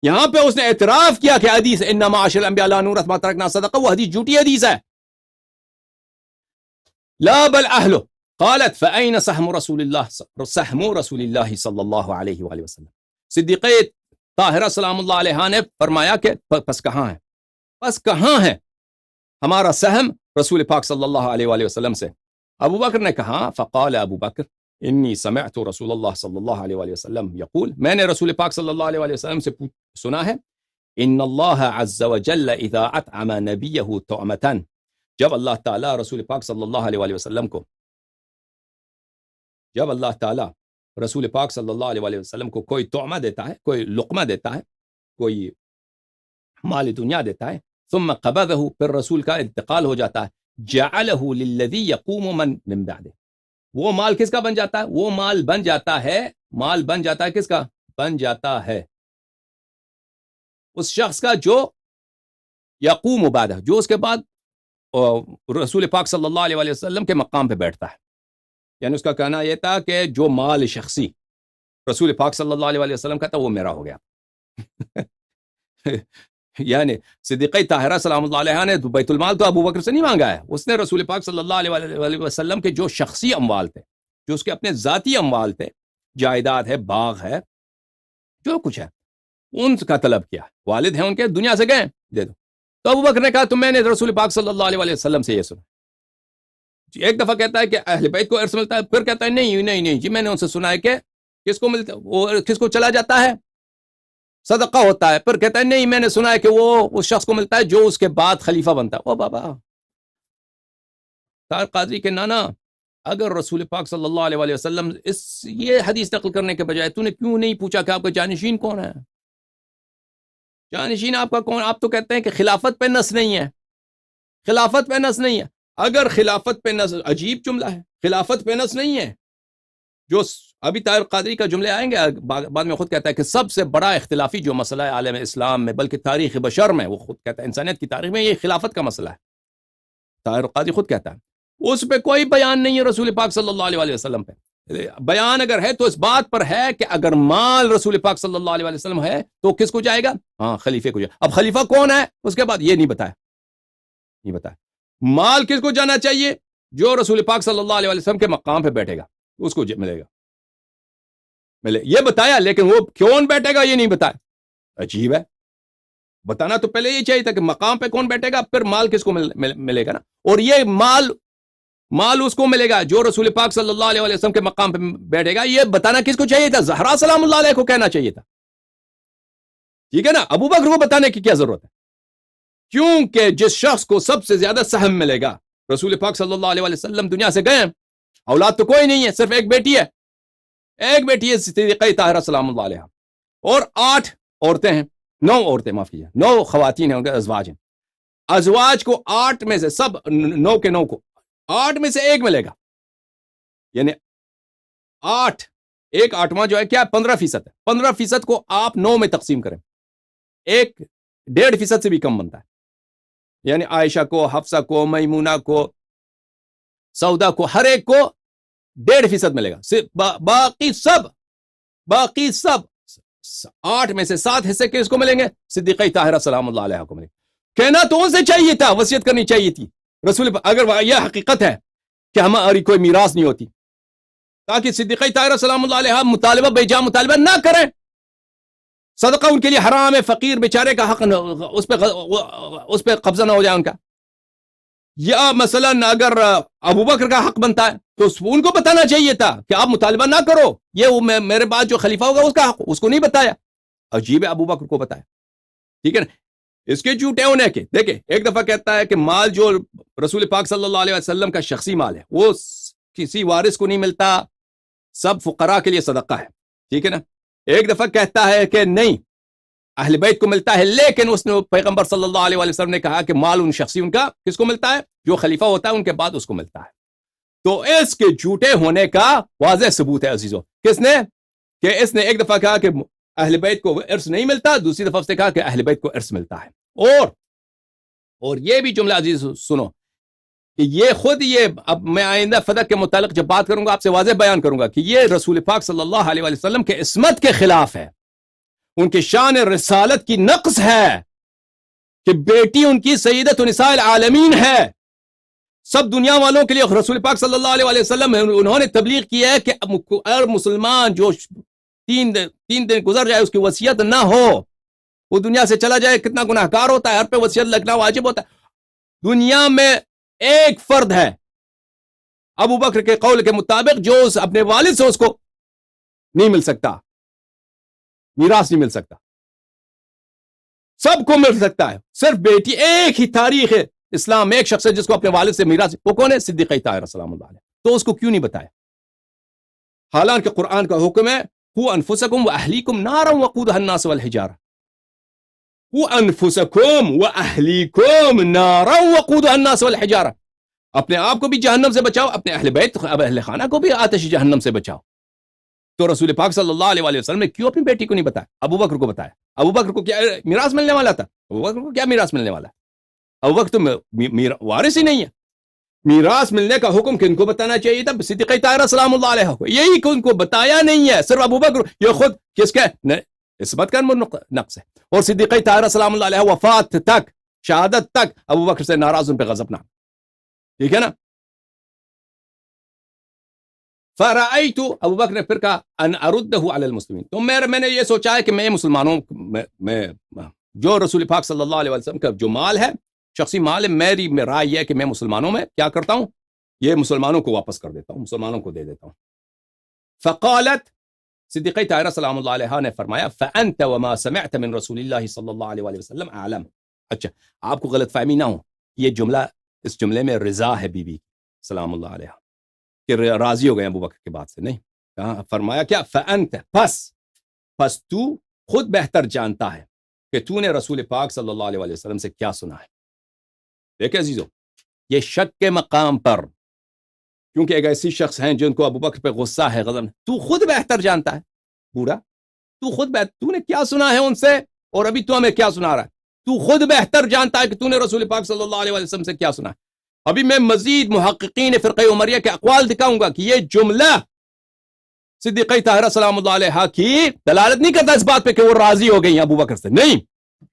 یہاں پہ اس نے اعتراف کیا کہ حدیث انما معاشر الانبیاء لا نورث ما ترکنا صدقہ، وہ حدیث جھوٹی حدیث ہے. لا بل اہلو. قالت فأين سهم رسول الله صلی اللہ علیہ وآلہ وسلم. صدیقہ طاہرہ سلام اللہ علیہ نے فرمایا کہ پس کہاں ہے، پس کہاں ہے ہمارا سہم رسول پاک صلی اللہ علیہ وآلہ وسلم سے؟ ابو بکر نے کہا فقال ابو بکر انی سمعت رسول اللہ صلی اللہ علیہ وآلہ وسلم یقول، میں نے رسول پاک صلی اللہ علیہ وآلہ وسلم سے سنا ہے، ان اللہ عز وجل اذا اطعم نبیہ طعمتا، جب اللہ تعالی رسول پاک صلی اللہ علیہ وآلہ وسلم کو، جب اللہ تعالی رسول پاک صلی اللہ علیہ وآلہ وسلم کو کوئی طعمہ دیتا ہے، کوئی لقمہ دیتا ہے، کوئی مال دنیا دیتا ہے، ثم قبضہ، پھر رسول کا انتقال ہو جاتا ہے، جعلہ للذی یقوم من بعدہ، وہ مال کس کا بن جاتا ہے؟ وہ مال بن جاتا ہے، مال بن جاتا ہے کس کا؟ بن جاتا ہے اس شخص کا جو یقوم بعدہ، جو اس کے بعد رسول پاک صلی اللہ علیہ وسلم کے مقام پہ بیٹھتا ہے. یعنی اس کا کہنا یہ تھا کہ جو مال شخصی رسول پاک صلی اللہ علیہ وسلم کا تھا وہ میرا ہو گیا. یعنی صدیقہ طاہرہ سلام اللہ علیہ نے بیت المال تو ابو بکر سے نہیں مانگا ہے، اس نے رسول پاک صلی اللہ علیہ وسلم کے جو شخصی اموال تھے، جو اس کے اپنے ذاتی اموال تھے، جائیداد ہے، باغ ہے، جو کچھ ہے، ان کا طلب کیا. والد ہیں ان کے، دنیا سے گئے، دے دو. تو ابو بکر نے کہا تو میں نے رسول پاک صلی اللہ علیہ وسلم سے یہ سنا. ایک دفعہ کہتا ہے کہ اہل بیت کو ارث ملتا ہے، پھر کہتا ہے نہیں جی میں نے ان سے سنا ہے کہ کس کو ملتا، وہ کس کو چلا جاتا ہے، صدقہ ہوتا ہے. پھر کہتا ہے نہیں میں نے سنا ہے کہ وہ اس شخص کو ملتا ہے جو اس کے بعد خلیفہ بنتا ہے. او بابا طاہر قادری کے نانا، اگر رسول پاک صلی اللہ علیہ وسلم یہ حدیث نقل کرنے کے بجائے تو نے کیوں نہیں پوچھا کہ آپ کا جانشین کون ہے؟ جانشین آپ کا کون؟ آپ تو کہتے ہیں کہ خلافت پہ نص نہیں ہے، خلافت پہ نص نہیں ہے. اگر خلافت پہ نص، عجیب جملہ ہے، خلافت پہ نص نہیں ہے. جو ابھی طاہر قادری کا جملے آئیں گے بعد میں، خود کہتا ہے کہ سب سے بڑا اختلافی جو مسئلہ ہے عالم اسلام میں، بلکہ تاریخ بشر میں، وہ خود کہتا ہے انسانیت کی تاریخ میں یہ خلافت کا مسئلہ ہے. طاہر قادری خود کہتا ہے اس پہ کوئی بیان نہیں ہے رسول پاک صلی اللہ علیہ وسلم پہ. بیان اگر ہے تو اس بات پر ہے کہ اگر مال رسول پاک صلی اللہ علیہ وسلم ہے تو کس کو جائے گا؟ ہاں خلیفے کو جائے. اب خلیفہ کون ہے اس کے بعد یہ نہیں بتایا. مال کس کو جانا چاہیے؟ جو رسول پاک صلی اللہ علیہ وسلم کے مقام پہ بیٹھے گا اس کو ملے گا. یہ بتایا، لیکن وہ کون بیٹھے گا یہ نہیں بتایا. عجیب ہے. بتانا تو پہلے یہ چاہیے تھا کہ مقام پہ کون بیٹھے گا، پھر مال کس کو ملے گا نا. اور یہ مال اس کو ملے گا جو رسول پاک صلی اللہ علیہ وسلم کے مقام پہ بیٹھے گا. یہ بتانا کس کو چاہیے تھا؟ زہرا سلام اللہ علیہ کو کہنا چاہیے تھا. ٹھیک ہے نا. ابو بکر کو بتانے کی کیا ضرورت ہے؟ کیونکہ جس شخص کو سب سے زیادہ سہم ملے گا، رسول پاک صلی اللہ علیہ وسلم دنیا سے گئے، اولاد تو کوئی نہیں ہے، صرف ایک بیٹی ہے صدیقہ طاہرہ سلام اللہ علیہ، اور 8 عورتیں ہیں، 9 عورتیں، معاف کیجیے، 9 خواتین ہیں، ان کے ازواج ہیں. ازواج کو 8 میں سے سب 9 کے 9 کو 8 میں سے ایک ملے گا. یعنی 8 ایک 8واں جو ہے کیا 15% ہے. 15% کو آپ 9 میں تقسیم کریں، 1.5% سے بھی کم بنتا ہے. یعنی عائشہ کو، حفصہ کو، میمونہ کو، سودا کو، ہر ایک کو 1.5% ملے گا. باقی سب 8 میں سے 7 حصے کس کو ملیں گے؟ صدیقہ طاہرہ سلام اللہ علیہ کو ملیں گے. کہنا تو ان سے چاہیے تھا، وصیت کرنی چاہیے تھی رسول. اگر یہ حقیقت ہے کہ ہماری کوئی میراث نہیں ہوتی، تاکہ صدیقہ طاہرہ سلام اللہ علیہ مطالبہ بے جا مطالبہ نہ کریں. صدقہ ان کے لیے حرام ہے، فقیر بیچارے کا حق اس پہ قبضہ نہ ہو جائے ان کا. یا مثلا اگر ابو بکر کا حق بنتا ہے تو ان کو بتانا چاہیے تھا کہ آپ مطالبہ نہ کرو، یہ میرے بعد جو خلیفہ ہوگا اس کا حق، اس کو نہیں بتایا. عجیب ہے، ابو بکر کو بتایا. ٹھیک ہے نا. اس کے جھوٹے ہونے کے دیکھیں، ایک دفعہ کہتا ہے کہ مال جو رسول پاک صلی اللہ علیہ وسلم کا شخصی مال ہے وہ کسی وارث کو نہیں ملتا، سب فقراء کے لیے صدقہ ہے. ٹھیک ہے نا. ایک دفعہ کہتا ہے کہ نہیں، اہل بیت کو ملتا ہے، لیکن اس نے پیغمبر صلی اللہ علیہ وسلم نے کہا کہ مال ان شخصی ان کا کس کو ملتا ہے؟ جو خلیفہ ہوتا ہے ان کے بعد اس کو ملتا ہے. تو اس کے جھوٹے ہونے کا واضح ثبوت ہے عزیزو. کس نے؟ کہ اس نے ایک دفعہ کہا کہ اہل بیت کو ارث نہیں ملتا، دوسری دفعہ اس نے کہا کہ اہل بیت کو ارث ملتا ہے. اور یہ بھی جملہ عزیز سنو کہ یہ خود یہ، اب میں آئندہ فدق کے متعلق جب بات کروں گا آپ سے واضح بیان کروں گا کہ یہ رسول پاک صلی اللہ علیہ وسلم کے عصمت کے خلاف ہے، ان کی شان رسالت کی نقص ہے کہ بیٹی ان کی سیدۃ نساء العالمین ہے. سب دنیا والوں کے لیے رسول پاک صلی اللہ علیہ وسلم انہوں نے تبلیغ کی ہے کہ ہر مسلمان جو 3 دن گزر جائے اس کی وصیت نہ ہو، وہ دنیا سے چلا جائے، کتنا گناہ گار ہوتا ہے، ہر پہ وصیت لگنا واجب ہوتا ہے. دنیا میں ایک فرد ہے ابو بکر کے قول کے مطابق جو اپنے والد سے اس کو نہیں مل سکتا، میراث نہیں مل سکتا. سب کو مل سکتا ہے، صرف بیٹی. ایک ہی تاریخ ہے اسلام میں ایک شخص ہے جس کو اپنے والد سے میراث، وہ کون ہے؟ صدیقہ طاہرہ سلام اللہ علیہ. تو اس کو کیوں نہیں بتایا؟ حالانکہ قرآن کا حکم ہے قوا انفسکم واہلیکم نارا وقودها الناس والحجارہ. قوا انفسکم واہلیکم نارا وقودها الناس والحجارہ. اپنے آپ کو بھی جہنم سے بچاؤ، اپنے اہل بیت اہل خانہ کو بھی آتش جہنم سے بچاؤ. تو رسول پاک صلی اللہ علیہ وسلم نے کیوں اپنی بیٹی کو نہیں بتایا؟ ابو بکر کو بتایا. ابو بکر کو کیا میراث ملنے والا تھا؟ ابو بکر کو کیا میراث ملنے والا ہے؟ اب وقت وارث ہی نہیں ہے. میراث ملنے کا حکم کن کو بتانا چاہیے تھا؟ صدیقہ طاہرہ سلام اللہ علیہ کو. یہی ان کو بتایا نہیں ہے. صرف ابو بکر یہ خود کس کا نسبت کا نقص ہے. اور صدیقہ طاہرہ سلام اللہ علیہ وفات تک شہادت تک ابو بکر سے ناراض، ان پہ غضب نہ. ٹھیک ہے نا. فرأيت ابو بکر نے پھر کہا ان ارده على المسلمين، تو میں نے یہ سوچا ہے کہ میں مسلمانوں میں جو رسول پاک صلی اللہ علیہ وسلم کا جو مال ہے، شخصی مال ہے، میری رائے یہ ہے کہ میں مسلمانوں میں کیا کرتا ہوں، یہ مسلمانوں کو واپس کر دیتا ہوں، مسلمانوں کو دے دیتا ہوں. فقالت صدیقہ طاہرہ سلام اللہ علیہ نے فرمایا فانت وما سمعت من رسول اللہ صلی اللہ علیہ وسلم اعلم. اچھا آپ کو غلط فہمی نہ ہو، یہ جملہ اس جملے میں رضا ہے بی بی سلام اللہ علیہ کہ راضی ہو گئے ابو بکر کے بات سے. نہیں، فرمایا کیا فانت پس تو خود بہتر جانتا ہے کہ تو نے رسول پاک صلی اللہ علیہ وسلم سے کیا سنا ہے. دیکھیں عزیزو، یہ شک کے مقام پر، کیونکہ ایک ایسی شخص ہیں جن کو ابو بکر پہ غصہ ہے، غضب، تو خود بہتر جانتا ہے پورا. تو خود بہتر، تو نے کیا سنا ہے ان سے، اور ابھی تو ہمیں کیا سنا رہا ہے. تو خود بہتر جانتا ہے کہ تو نے رسول پاک صلی اللہ علیہ وسلم سے کیا سنا ہے. ابھی میں مزید محققین فرقہ عمریہ کے اقوال دکھاؤں گا کہ یہ جملہ صدیقہ طاہرہ سلام اللہ علیہ کی دلالت نہیں کرتا اس بات پہ کہ وہ راضی ہو گئی ابو بکر سے. نہیں،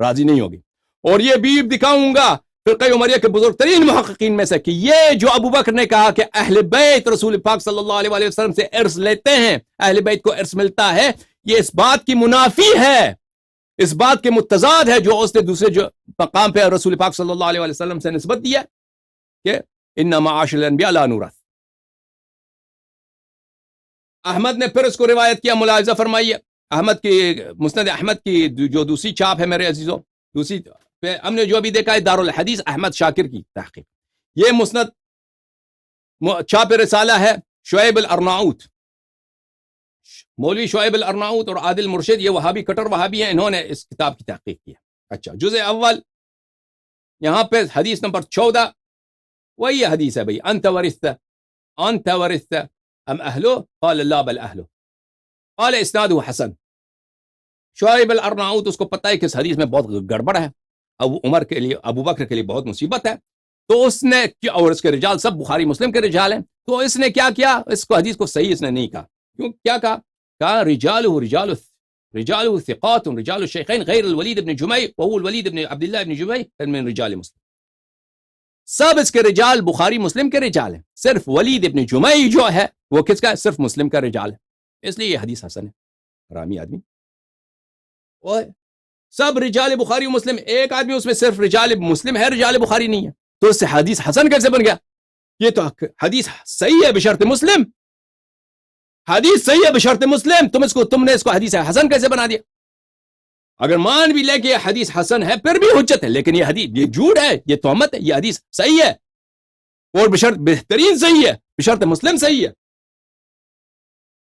راضی نہیں ہوگی. اور یہ بھی دکھاؤں گا فرقہ عمریہ کے بزرگ ترین محققین میں سے کہ یہ جو ابو بکر نے کہا کہ اہل بیت رسول پاک صلی اللہ علیہ وسلم سے ارث لیتے ہیں، اہل بیت کو ارث ملتا ہے، یہ اس بات کی منافی ہے، اس بات کے متضاد ہے جو اس نے دوسرے جو مقام پہ رسول پاک صلی اللہ علیہ وسلم سے نسبت دیا کہ انما معاشر الانبیاء لا نورث. احمد نے پھر اس کو روایت کیا. ملاحظہ فرمائیے احمد کی مسند احمد کی جو دوسری چاپ ہے میرے عزیزوں، دوسری پہ ہم نے جو ابھی دیکھا ہے دارالحدیث احمد شاکر کی تحقیق. یہ مسند چاپ رسالہ ہے شعیب الارناؤت، مولوی شعیب الارناؤت اور عادل مرشد، یہ وہابی کٹر وہابی ہیں، انہوں نے اس کتاب کی تحقیق کی ہے. اچھا، جزء اول یہاں پہ حدیث نمبر 14 وہی حدیث ہے بھئی، انت ورثت ام اہلو قال لا بل اہلو قال اسنادہ حسن. شعیب الارناؤت اس کو پتہ ہے کہ اس حدیث میں بہت گڑبڑ ہے، عمر کے لیے، ابو بکر کے لیے بہت مصیبت ہے، تو اس نے، اور اس کے رجال سب بخاری مسلم کے رجال ہیں، تو اس نے کیا کیا، اس کو حدیث کو صحیح اس نے نہیں کہا. کیوں؟ کیا کہا رجالہ ثقات رجال الشیخین غیر الولید بن جمعی وهو الولید بن عبداللہ بن جمعی من رجال مسلم. سب اس کے رجال بخاری مسلم کے رجال ہیں، صرف ولید ابن جمعی جو ہے وہ کس کا ہے؟ صرف مسلم کا رجال ہے، اس لیے یہ حدیث حسن ہے. حرامی آدمی. اور سب رجال بخاری مسلم، ایک آدمی اس میں صرف رجال مسلم ہے، رجال بخاری نہیں ہے، تو اس سے حدیث حسن کیسے بن گیا؟ یہ تو حدیث صحیح ہے بشرط مسلم، حدیث صحیح ہے بشرط مسلم، تم نے اس کو حدیث حسن کیسے بنا دیا؟ اگر مان بھی لے کہ یہ حدیث حسن ہے پھر بھی حجت ہے، لیکن یہ حدیث، یہ جھوٹ ہے، یہ تہمت ہے. یہ حدیث صحیح ہے اور بشرط بہترین صحیح ہے، بشرط مسلم صحیح ہے.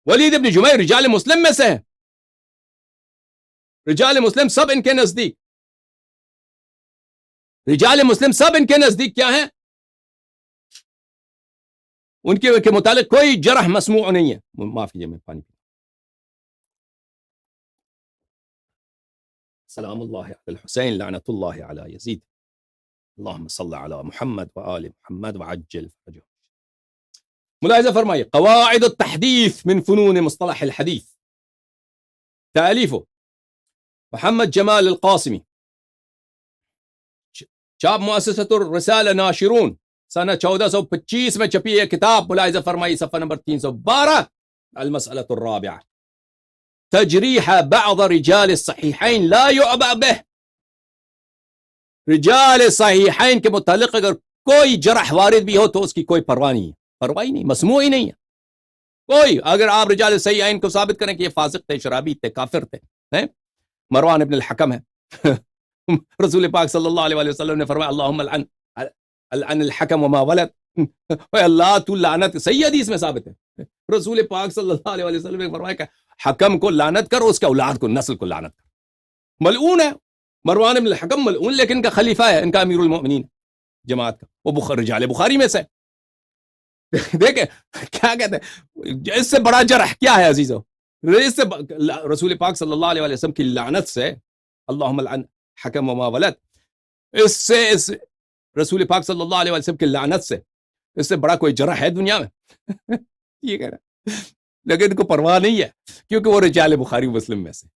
ولید ابن جمعہ رجال مسلم میں سے ہے، رجال مسلم سب ان کے نزدیک، رجال مسلم سب ان کے نزدیک کیا ہیں؟ ان کے متعلق کوئی جرح مسموع نہیں ہے. معاف کیجیے میں پانی پی. سلام اللہ علی الحسین لعنت اللہ علی یزید اللہم صل علی محمد وآل محمد وعجل فرجہ. ملاحظہ فرمائیے قواعد التحدیث من فنون مصطلح الحدیث، تألیف محمد جمال القاسمی، چاپ مؤسسۃ الرسالہ ناشرون، سنہ 1425 میں چھپی ہے کتاب. ملاحظہ فرمائیے صفحہ نمبر 312، المسألۃ الرابعہ تجریح بعض رجال الصحیحین لا یعبأ بہ. رجال صحیحین کے متعلق اگر کوئی جرح وارد بھی ہو تو اس کی کوئی پرواہ نہیں ہے، پرواہ نہیں، مسموع ہی نہیں ہے کوئی. اگر آپ رجال صحیحین کو ثابت کریں کہ یہ فاسق تھے، شرابی تھے، کافر تھے، مروان ابن الحکم ہے، رسول پاک صلی اللہ علیہ وسلم نے فرمایا اللہم العن الحکم وما ولد، اے اللہ تو لعنت، صحیح حدیث میں ثابت ہے، رسول پاک صلی اللہ علیہ وسلم نے فرمایا کہ حکم کو لعنت کر، اس کے اولاد کو، نسل کو لعنت کر. ملعون ہے مروان ابن الحکم، ملعون، لیکن ان کا خلیفہ ہے، ان کا امیر المؤمنین جماعت کا، وہ رجال بخاری میں سے. دیکھیں کیا کہتے ہیں، اس سے بڑا جرح کیا ہے عزیزو؟ اس سے رسول پاک صلی اللہ علیہ وسلم کی لعنت سے، اللہم العن حکم وما ولد، اس سے رسول پاک صلی اللہ علیہ وسلم کی لعنت سے، اس سے بڑا کوئی جرح ہے دنیا میں؟ یہ کہہ رہا، لیکن ان کو پرواہ نہیں ہے کیونکہ وہ رجال بخاری مسلم میں سے۔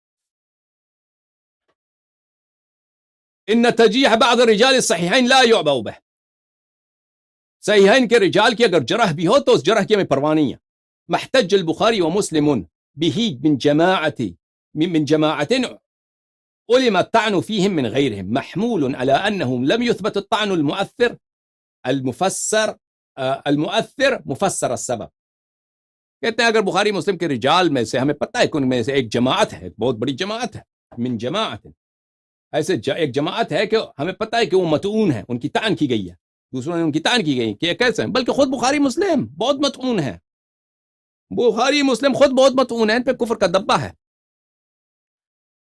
ان تجیح بعض رجال الصحیحین لا یعبأ بہ، صحیحین کے رجال کی اگر جرح بھی ہو تو اس جرح کی ہمیں پرواہ نہیں ہے۔ محتج البخاری ومسلم به من جماعة علم الطعن فيهم من غيرهم محمول على أنهم لم يثبت الطعن المؤثر مفسر السبب۔ کہتے ہیں اگر بخاری مسلم کے رجال میں سے ہمیں پتہ ہے کہ ان میں سے ایک جماعت ہے، بہت بڑی جماعت ہے، من جماعت، ایسے ایک جماعت ہے کہ ہمیں پتہ ہے کہ وہ مطعون ہے، ان کی طعن کی گئی ہے، دوسروں نے ان کی طعن کی گئی کہ کیسے ہیں، بلکہ خود بخاری مسلم بہت مطعون ہے، بخاری مسلم خود بہت مطعون ہے، ان پہ کفر کا دبا ہے،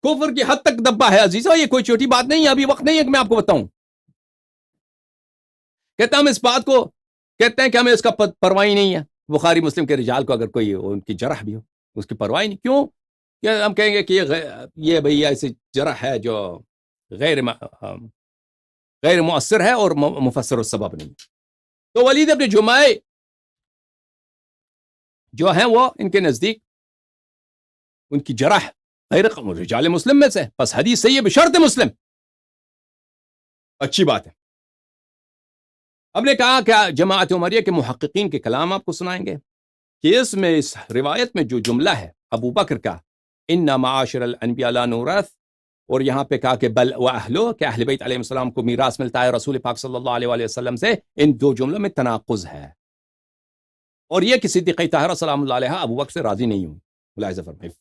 کفر کی حد تک دبا ہے عزیزو، یہ کوئی چھوٹی بات نہیں ہے، ابھی وقت نہیں ہے کہ میں آپ کو بتاؤں۔ کہتے ہیں ہم اس بات کو کہتے ہیں کہ ہمیں اس کا پرواہ نہیں ہے، بخاری مسلم کے رجال کو اگر کوئی ان کی جرح بھی ہو اس کی پرواہ نہیں، کیوں کہ ہم کہیں گے کہ یہ بھئی ایسی جرح ہے جو غیر مؤثر ہے اور مفسر السبب نہیں۔ تو ولید ابن جمعہ جو ہیں وہ ان کے نزدیک ان کی جرح غیر رجال مسلم میں سے، بس حدیث صحیح ہے بشرط مسلم، اچھی بات ہے۔ اب نے کہا کہ جماعت عمریہ کے محققین کے کلام آپ کو سنائیں گے کہ اس روایت میں جو جملہ ہے ابو بکر کا اِنَّا مَعَاشِرَ الْأَنْبِيَاءَ لَا نُورَثُ، اور یہاں پہ کہا کہ بل وَأَهْلُهُ، کہ اہل بیت علیہ السلام کو میراث ملتا ہے رسول پاک صلی اللہ علیہ وسلم سے، ان دو جملوں میں تناقض ہے، اور یہ کہ صدیقہ طاہرہ سلام اللہ علیہا ابو بکر سے راضی نہیں ہوئی۔ ملاحظہ فرمائیں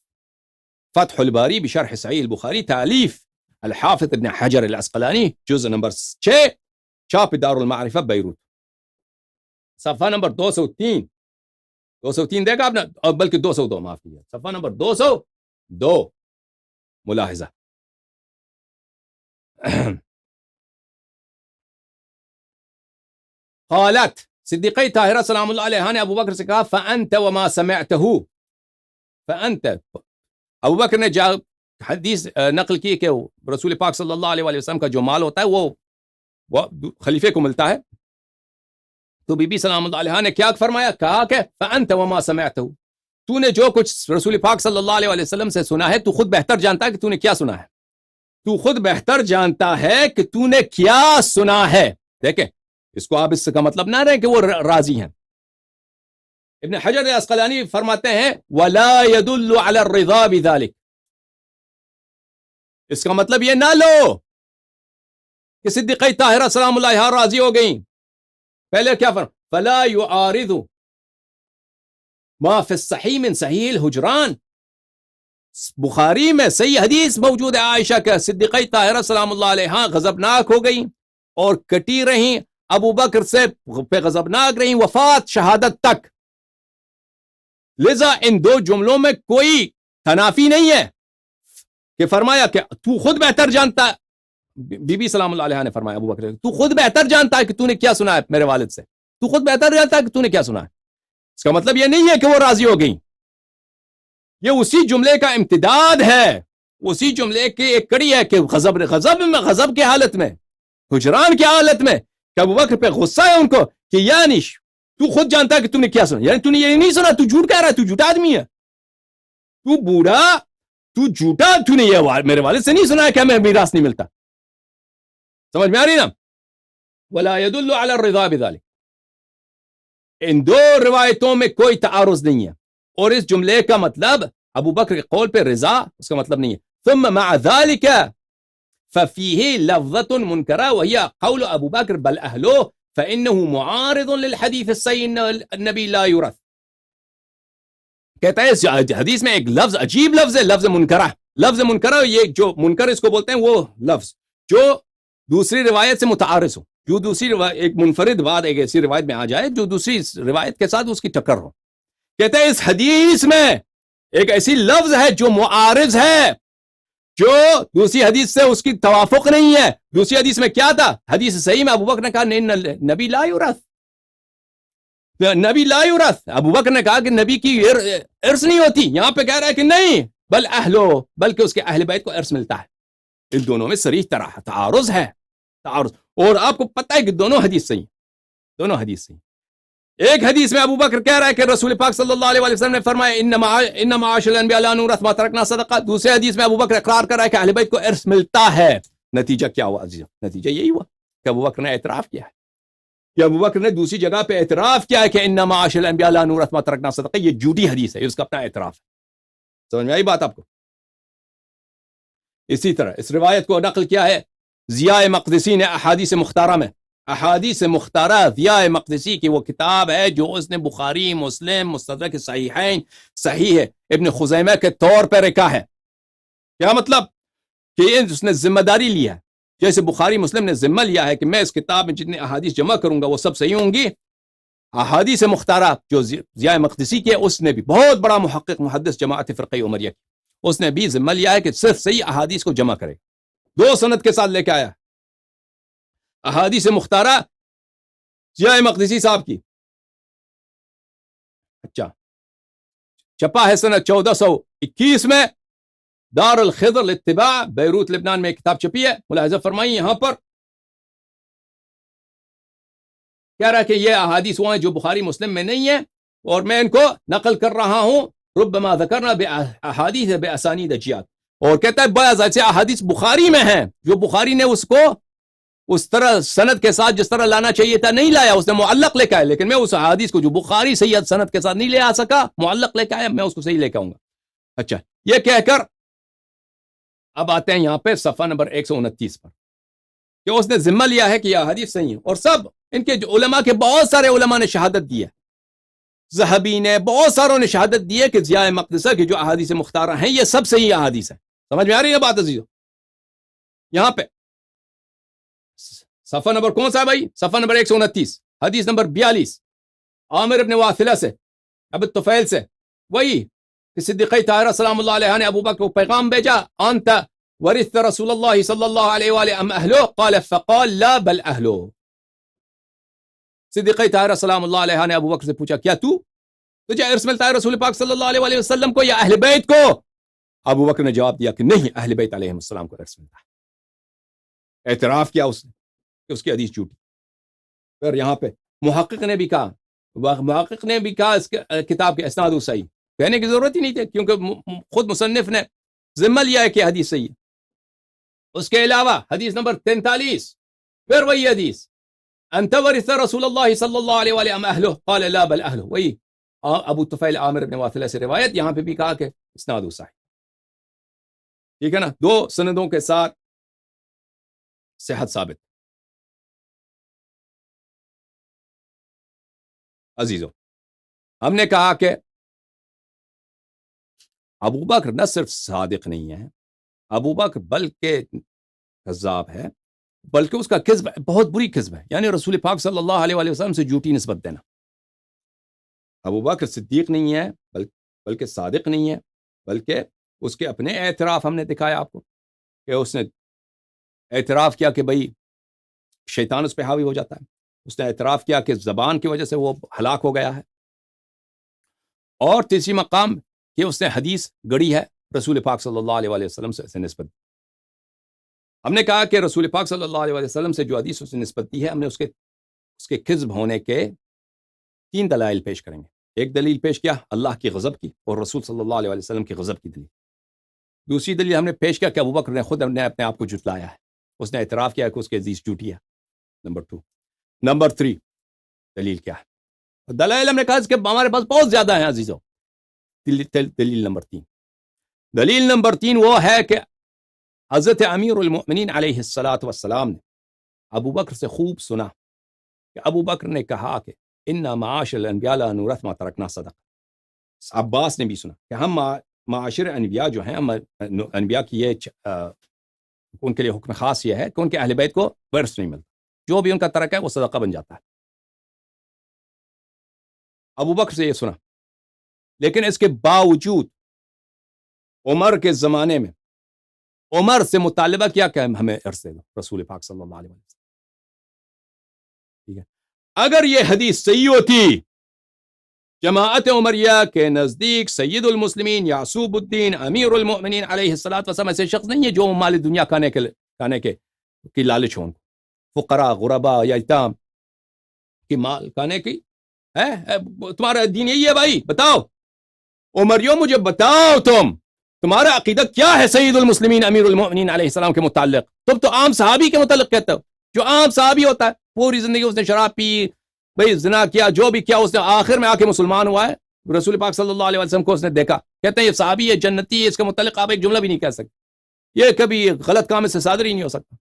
فتح الباری بشرح صحیح البخاری، تالیف الحافظ ابن حجر العسقلانی، جزء نمبر 6، چھاپ دار المعرفہ بیروت، صفحہ نمبر 203 دے گا آپ نے، بلکہ 202، معاف کیجیے، صفحہ نمبر 202، ملاحظہ۔ قالت، صدیقہ طاہرہ سلام اللہ علیہا نے ابو بکر سے کہا فأنت وما سمعته، فأنت، ابو بکر نے حدیث نقل کی کہ رسول پاک صلی اللہ علیہ وسلم کا جو مال ہوتا ہے وہ خلیفے کو ملتا ہے، تو بی بی سلام اللہ علیہا نے کیا فرمایا، کہا کہ فأنت وما سمعته، تو نے جو کچھ رسول پاک صلی اللہ علیہ وسلم سے سنا ہے تو خود بہتر جانتا ہے کہ تو نے کیا سنا ہے، تو خود بہتر جانتا ہے کہ تو نے کیا سنا ہے۔ دیکھیں اس کو آپ اس کا مطلب نہ رہیں کہ وہ راضی ہیں۔ ابن حجر عسقلانی فرماتے ہیں وَلَا يَدُلُّ عَلَى الرِّضَا بِذَلِكَ، اس کا مطلب یہ نہ لو کہ صدیقہ طاہرہ سلام اللہ علیہا راضی ہو گئیں، پہلے کیا فَلَا يُعَارِضُ مَا فِي الصَّحِيحِ مِن صحیح الحجران، بخاری میں صحیح حدیث موجود ہے عائشہ کے صدیقہ طاہرہ سلام اللہ علیہا غضبناک ہو گئیں اور کٹی رہیں، ابو بکر سے پہ غضبناک رہیں وفات شہادت تک، لذا ان دو جملوں میں کوئی تنافی نہیں ہے کہ فرمایا کہ تو خود بہتر جانتا ہے، بی بی سلام اللہ علیہا نے فرمایا ابو بکر تو خود بہتر جانتا ہے کہ تو نے کیا سنا ہے میرے والد سے، تو خود بہتر جانتا ہے کہ تو نے کیا سنا ہے، اس کا مطلب یہ نہیں ہے کہ وہ راضی ہو گئیں، یہ اسی جملے کا امتداد ہے، اسی جملے کی ایک کڑی ہے کہ غضب کی حالت میں، حجران کی حالت میں، کہ ابو بکر پہ غصہ ہے ان کو کہ یعنی تو خود جانتا ہے کہ تو نے کیا سنا، یعنی تو نے یہ نہیں سنا، تو جھوٹ کہہ رہا ہے، تو جھوٹا آدمی ہے، تو بوڑھا، تو جھوٹا، تو نے یہ میرے والد سے نہیں سنا ہے کہ ہمیں میراث نہیں ملتا، سمجھ میں آ رہی نا؟ وَلَا يَدُلُّ عَلَى الرِّضَا بِذَلِكَ، ان دو روایتوں میں کوئی تعارض نہیں ہے، اور اس جملے کا مطلب ابو بکر کے قول پہ رضا اس کا مطلب نہیں ہے، ثم مع ذلك ففيه لفظة منكرة وهي قول ابو بکر بل اهله فانه معارض للحديث الصحيح النبي لا يورث، کہتا ہے اس حدیث میں ایک لفظ عجیب لفظ ہے، لفظ منکرہ، لفظ منکرہ، یہ جو منکر اس کو بولتے ہیں وہ لفظ جو دوسری روایت سے متعارض ہو، جو دوسری روایت ایک منفرد بات ایک ایسی روایت میں آ جائے جو دوسری روایت کے ساتھ اس کی ٹکر ہو، کہتے ہیں اس حدیث میں ایک ایسی لفظ ہے جو معارض ہے، جو دوسری حدیث سے اس کی توافق نہیں ہے، دوسری حدیث میں کیا تھا، حدیث صحیح میں ابو بکر نے کہا نبی لا یورث، نبی لا یورث، ابو بکر نے کہا کہ نبی کی ارث نہیں ہوتی، یہاں پہ کہہ رہا ہے کہ نہیں بل اہلو، بلکہ اس کے اہل بیت کو ارث ملتا ہے، ان دونوں میں صریح طرح تعارض ہے، تعارض، اور آپ کو پتہ ہے کہ دونوں حدیث صحیح ہیں، دونوں حدیث صحیح ہیں۔ ایک حدیث میں ابو بکر کہہ رہا ہے کہ رسول پاک صلی اللہ علیہ وسلم نے فرمایا ان معاش الانبیاء لا نورث ما ترکنا صدقہ۔ دوسرے حدیث میں ابو بکر اقرار کر رہا ہے کہ اہل بیت کو ارث ملتا ہے۔ نتیجہ کیا ہوا عزیز؟ نتیجہ یہی ہوا کہ ابو بکر نے اعتراف کیا ہے، کہ ابو بکر نے دوسری جگہ پہ اعتراف کیا ہے کہ ان معاش الانبیاء لا نورث ما ترکنا صدقہ۔ یہ جھوٹی حدیث ہے، اس کا اپنا اعتراف ہے۔ سمجھ میں آئی بات آپ کو؟ اسی طرح اس روایت کو نقل کیا ہے ضیاء مقدسی نے احادیث مختارہ میں۔ احادیث مختارہ ضیاء مقدسی کی وہ کتاب ہے جو اس نے بخاری، مسلم، مستدرک صحیحین، صحیح ابن خزیمہ کے طور پہ رکھا ہے۔ کیا مطلب؟ کہ اس نے ذمہ داری لیا ہے، جیسے بخاری مسلم نے ذمہ لیا ہے کہ میں اس کتاب میں جتنے احادیث جمع کروں گا وہ سب صحیح ہوں گی۔ احادیث مختارہ جو ضیاء مقدسی کی ہے، اس نے بھی بہت بڑا محقق محدث جماعت فرقہ عمریہ کی، اس نے بھی ذمہ لیا ہے کہ صرف صحیح احادیث کو جمع کرے، 2 سند کے ساتھ لے کے آیا احادیث مختارہ ضیاء مقدسی صاحب کی۔ اچھا، چھپا ہے سنہ 1421 میں، دار الخضر للاتباع، بیروت لبنان میں ایک کتاب چھپی ہے۔ ملاحظہ فرمائیے یہاں پر کہہ رہا ہے کہ یہ احادیث وہ ہیں جو بخاری مسلم میں نہیں ہیں، اور میں ان کو نقل کر رہا ہوں۔ ربما ذکرنا باحادیث باسانید جیات، اور کہتا ہے بعض ایسے احادیث بخاری میں ہیں جو بخاری نے اس کو اس طرح سند کے ساتھ جس طرح لانا چاہیے تھا نہیں لایا، اس نے معلق لے کے آیا، لیکن میں اس حدیث کو جو بخاری صحیح سند کے ساتھ نہیں لے آ سکا، معلق لے کے آیا، میں اس کو صحیح لے کے آؤں گا۔ اچھا، یہ کہہ کر اب آتے ہیں یہاں پہ صفحہ نمبر 129 پر، کہ اس نے ذمہ لیا ہے کہ یہ حدیث صحیح ہے، اور سب ان کے علماء کے بہت سارے علماء نے شہادت دی ہے، ذہبی نے، بہت ساروں نے شہادت دی ہے کہ ضیاء مقدسہ کی جو احادیث مختارہ ہیں یہ سب صحیح احادیث ہیں۔ سمجھ میں آ رہی ہے بات عزیزو؟ یہاں پہ صفحہ نمبر کون سا ہے بھائی؟ صفحہ نمبر 129، حدیث نمبر 42، عامر ابن واثلہ سے، ابو الطفیل سے، وہی کہ صدیقہ طاہرہ سلام اللہ علیہ نے ابو بکر کو پیغام بھیجا، انت ورثت رسول اللہ صلی اللہ علیہ وآلہ ام اہلو؟ قال فقال لا بل اہلو۔ صدیقہ طاہرہ سلام اللہ علیہ نے ابو بکر سے پوچھا کیا تجھے ارث ملتا ہے رسول پاک صلی اللہ علیہ وآلہ وسلم کو یا اہل بیت کو؟ ابو بکر نے جواب دیا کہ نہیں، اہل بیت علیہ السلام کو ارث ملتا ہے۔ اعتراف کیا اس نے کہ اس کی حدیث جھوٹی۔ پھر یہاں پہ محقق نے بھی کہا اس کتاب کے اسناد صحیح، کہنے کی ضرورت ہی نہیں تھی کیونکہ خود مصنف نے ذمہ لیا ہے کہ حدیث صحیح ہے۔ اس کے علاوہ حدیث نمبر 43، پھر وہی حدیث، انت ورثت رسول اللہ صلی اللہ علیہ وآلہ ام اہلہ؟ قال لا بل اہلہ، وہی ابو طفیل عامر بن واثلہ سے روایت، یہاں پہ بھی کہا کہ اسناد صحیح۔ ٹھیک ہے نا، 2 سندوں کے ساتھ صحت ثابت۔ عزیزو، ہم نے کہا کہ ابو بکر نہ صرف صادق نہیں ہے، ابو بکر بلکہ کذاب ہے، بلکہ اس کا کذب بہت بری کذب ہے، یعنی رسول پاک صلی اللہ علیہ وآلہ وسلم سے جھوٹی نسبت دینا۔ ابو بکر صدیق نہیں ہے، بلکہ صادق نہیں ہے، بلکہ اس کے اپنے اعتراف ہم نے دکھایا آپ کو کہ اس نے اعتراف کیا کہ بھئی شیطان اس پہ حاوی ہو جاتا ہے، اس نے اعتراف کیا کہ زبان کی وجہ سے وہ ہلاک ہو گیا ہے، اور تیسری مقام کہ اس نے حدیث گڑی ہے رسول پاک صلی اللہ علیہ وآلہ وسلم سے نسبت۔ ہم نے کہا کہ رسول پاک صلی اللہ علیہ وآلہ وسلم سے جو حدیث اس نے نسبت دی ہے، ہم نے اس کے کذب ہونے کے 3 دلائل پیش کریں گے۔ ایک دلیل پیش کیا اللہ کی غضب کی اور رسول صلی اللہ علیہ وآلہ وسلم کی غضب کی دلیل۔ دوسری دلیل ہم نے پیش کیا کہ ابو بکر نے خود اپنے آپ کو جھٹلایا ہے، اس نے اعتراف کیا کہ اس کی حدیث جھوٹی ہے، نمبر 2۔ نمبر 3 دلیل کیا ہے؟ دلائل ہم نے کہا اس کے ہمارے پاس بہت زیادہ ہیں عزیزوں۔ دلیل نمبر 3 وہ ہے کہ حضرت امیر المؤمنین علیہ السلام نے ابو بکر سے خوب سنا کہ ابو بکر نے کہا کہ انا معاشر الانبیاء لا نورث ما ترکنا صدقہ۔ عباس نے بھی سنا کہ ہم معاشر انبیاء جو ہیں، ہم انبیاء کی یہ ان کے لیے حکم خاص یہ ہے کہ ان کے اہل بیت کو ورث نہیں ملتا، جو بھی ان کا ترک ہے وہ صدقہ بن جاتا ہے۔ ابو بکر سے یہ سنا، لیکن اس کے باوجود عمر کے زمانے میں عمر سے مطالبہ کیا کہ ہمیں ارث دے دو رسول پاک صلی اللہ علیہ وسلم۔ ٹھیک ہے، اگر یہ حدیث صحیح ہوتی، جماعت عمریہ کے نزدیک سید المسلمین یعصوب الدین امیر المؤمنین علیہ السلام ایسے شخص نہیں ہے جو مال دنیا کھانے کی لالچ ہو، فقراء غربا یتام کی مال کھانے کی ہے؟ تمہارا دین یہی ہے بھائی؟ بتاؤ عمریوں، مجھے بتاؤ تمہارا عقیدہ کیا ہے سید المسلمین امیر المؤمنین علیہ السلام کے متعلق؟ تم تو عام صحابی کے متعلق کہتے ہو. جو عام صحابی ہوتا ہے پوری زندگی اس نے شراب پی، بھائی زنا کیا، جو بھی کیا، اس نے آخر میں آ کے مسلمان ہوا ہے. رسول پاک صلی اللہ علیہ وسلم کو اس نے دیکھا، کہتے ہیں یہ صحابی ہے، جنتی ہے، اس کے متعلق آپ ایک جملہ بھی نہیں کہہ سکتے، یہ کبھی غلط کام سے صادر ہی نہیں ہو سکتا.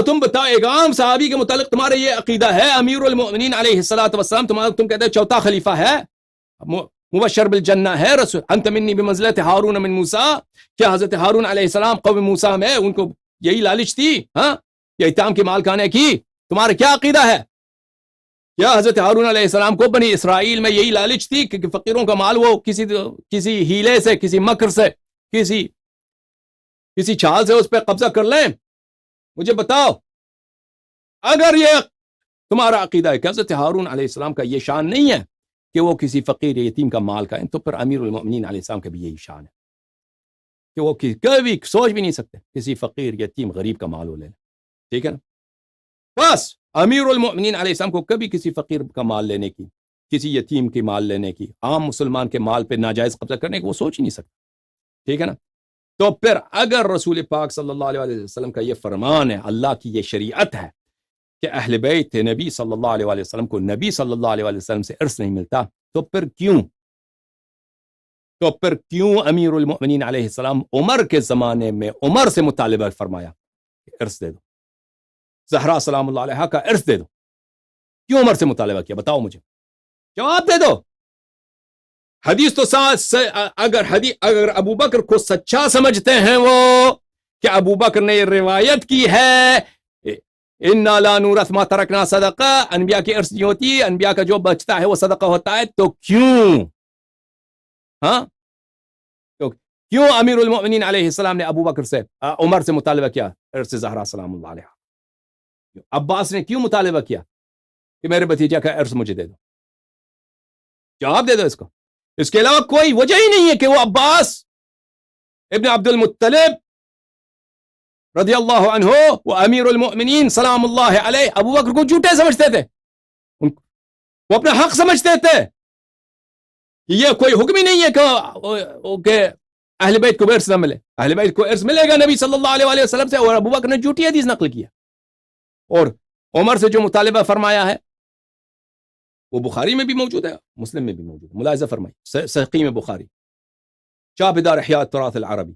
تم بتاؤ ایک عام صحابی کے متعلق تمہارا یہ عقیدہ ہے امیر المؤمنین علیہ الصلوۃ والسلام، تم کہتے ہیں چوتھا خلیفہ ہے، مبشر بالجنہ ہے، رسول انت منی بمنزلت ہارون من موسیٰ. کیا حضرت ہارون علیہ السلام قوم موسیٰ میں ان کو یہی لالچ تھی؟ ہاں، یہ ایتام کی مال کھانے کی؟ تمہارا کیا عقیدہ ہے؟ کیا حضرت ہارون علیہ السلام کو بنی اسرائیل میں یہی لالچ تھی کہ فقیروں کا مال وہ کسی ہیلے سے، کسی مکر سے، کسی چال سے اس پہ قبضہ کر لیں؟ مجھے بتاؤ، اگر یہ تمہارا عقیدہ ہے کہ حضرت ہارون علیہ السلام کا یہ شان نہیں ہے کہ وہ کسی فقیر یتیم کا مال کھائیں، تو پھر امیر المؤمنین علیہ السلام کا بھی یہی شان ہے کہ وہ کبھی سوچ بھی نہیں سکتے کسی فقیر یتیم غریب کا مال وہ لے لیں. ٹھیک ہے نا؟ بس امیر المؤمنین علیہ السلام کو کبھی کسی فقیر کا مال لینے کی، کسی یتیم کی مال لینے کی، عام مسلمان کے مال پہ ناجائز قبضہ کرنے کی وہ سوچ ہی نہیں سکتے. ٹھیک ہے نا؟ تو پھر اگر رسول پاک صلی اللہ علیہ وسلم کا یہ فرمان ہے، اللہ کی یہ شریعت ہے کہ اہل بیت نبی صلی اللہ علیہ وسلم کو نبی صلی اللہ علیہ وسلم سے ارث نہیں ملتا، تو پھر کیوں امیر المؤمنین علیہ السلام عمر کے زمانے میں عمر سے مطالبہ فرمایا کہ ارث دے دو، زہرا سلام اللہ علیہا کا ارث دے دو؟ کیوں عمر سے مطالبہ کیا؟ بتاؤ مجھے، جواب دے دو. حدیث تو اگر ابو بکر کو سچا سمجھتے ہیں وہ کہ ابو بکر نے یہ روایت کی ہے اِنَّا لَا نُورَثُ مَا تَرَكْنَا صَدَقَةً، انبیاء کی ارث نہیں ہوتی، انبیاء کا جو بچتا ہے وہ صدقہ ہوتا ہے، تو کیوں امیر المؤمنین علیہ السلام نے ابو بکر سے عمر سے مطالبہ کیا ارث زہرا سلام اللہ علیہ؟ عباس نے کیوں مطالبہ کیا کہ میرے بھتیجا کا ارث مجھے دے دو؟ جواب دے دو اس کو. اس کے علاوہ کوئی وجہ ہی نہیں ہے کہ وہ عباس ابن عبد المطلب رضی اللہ عنہ وہ امیر المؤمنین سلام اللہ علیہ ابو بکر کو جھوٹے سمجھتے تھے، وہ اپنا حق سمجھتے تھے. یہ کوئی حکم ہی نہیں ہے کہ اہل بیت کو ارث نہ ملے. اہل بیت کو ارث ملے گا نبی صلی اللہ علیہ وسلم سے، اور ابو بکر نے جھوٹی حدیث نقل کیا. اور عمر سے جو مطالبہ فرمایا ہے وہ بخاری میں بھی موجود ہے، مسلم میں بھی موجود ہے. ملاحظہ فرمائی صحیح میں بخاری، چاپ ادار احیاء التراث العربی.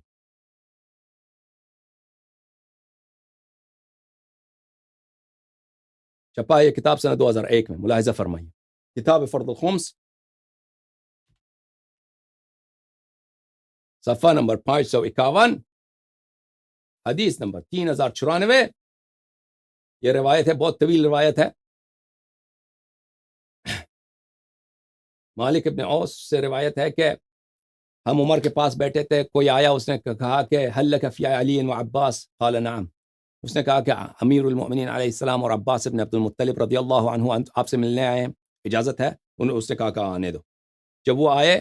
چھپا ہے کتاب سنہ 2001 میں. ملاحظہ فرمائی کتاب فرض الخمس، صفحہ نمبر 551، حدیث نمبر 3094. یہ روایت ہے، بہت طویل روایت ہے. مالک ابن اوس سے روایت ہے کہ ہم عمر کے پاس بیٹھے تھے، کوئی آیا، اس نے کہا کہ حل لک فی علی و عباس؟ قال نعم. اس نے کہا کہ امیر المؤمنین علیہ السلام اور عباس ابن عبد المطلب رضی اللہ عنہ آپ سے ملنے آئے ہیں، اجازت ہے؟ اس نے کہا کہ آنے دو. جب وہ آئے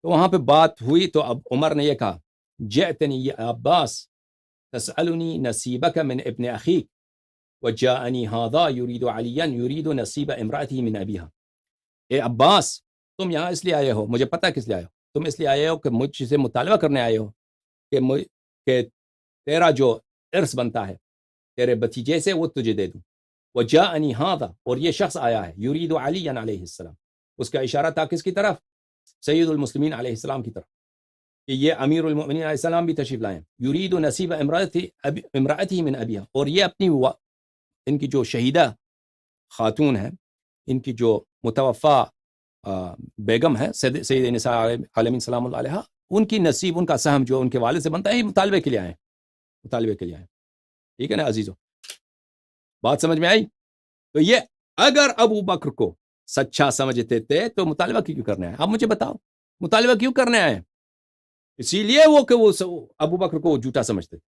تو وہاں پہ بات ہوئی، تو اب عمر نے یہ کہا جئتنی یا عباس تسألنی نصیبک من ابن اخیک وجاءنی هذا یرید علیا یرید نصیب امرأته من ابیہا. اے عباس، تم یہاں اس لیے آئے ہو، مجھے پتہ کس لیے آئے ہو. تم اس لیے آئے ہو کہ مجھ سے مطالبہ کرنے آئے ہو کہ تیرا جو ارث بنتا ہے تیرے بھتیجے سے وہ تجھے دے دوں. وجاءنی هذا، اور یہ شخص آیا ہے، یرید علیا علیہ السلام. اس کا اشارہ تھا کس کی طرف؟ سید المسلمین علیہ السلام کی طرف، کہ یہ امیر المؤمنین علیہ السلام بھی تشریف لائیں. یرید نصیب امرأته من ابیہا، اور یہ اپنی ان کی جو شہیدہ خاتون ہیں، ان کی جو متوفا بیگم ہے سید نساء عالمین سلام اللہ علیہ، ان کی نصیب، ان کا سہم جو ان کے والد سے بنتا ہے، مطالبے کے لیے آئے. ٹھیک ہے نا عزیزو، بات سمجھ میں آئی؟ تو یہ اگر ابو بکر کو سچا سمجھتے تھے تو مطالبہ کیوں کرنے آئے؟ اب مجھے بتاؤ مطالبہ کیوں کرنے آئے؟ اسی لیے وہ ابو بکر کو جھوٹا سمجھتے تھے.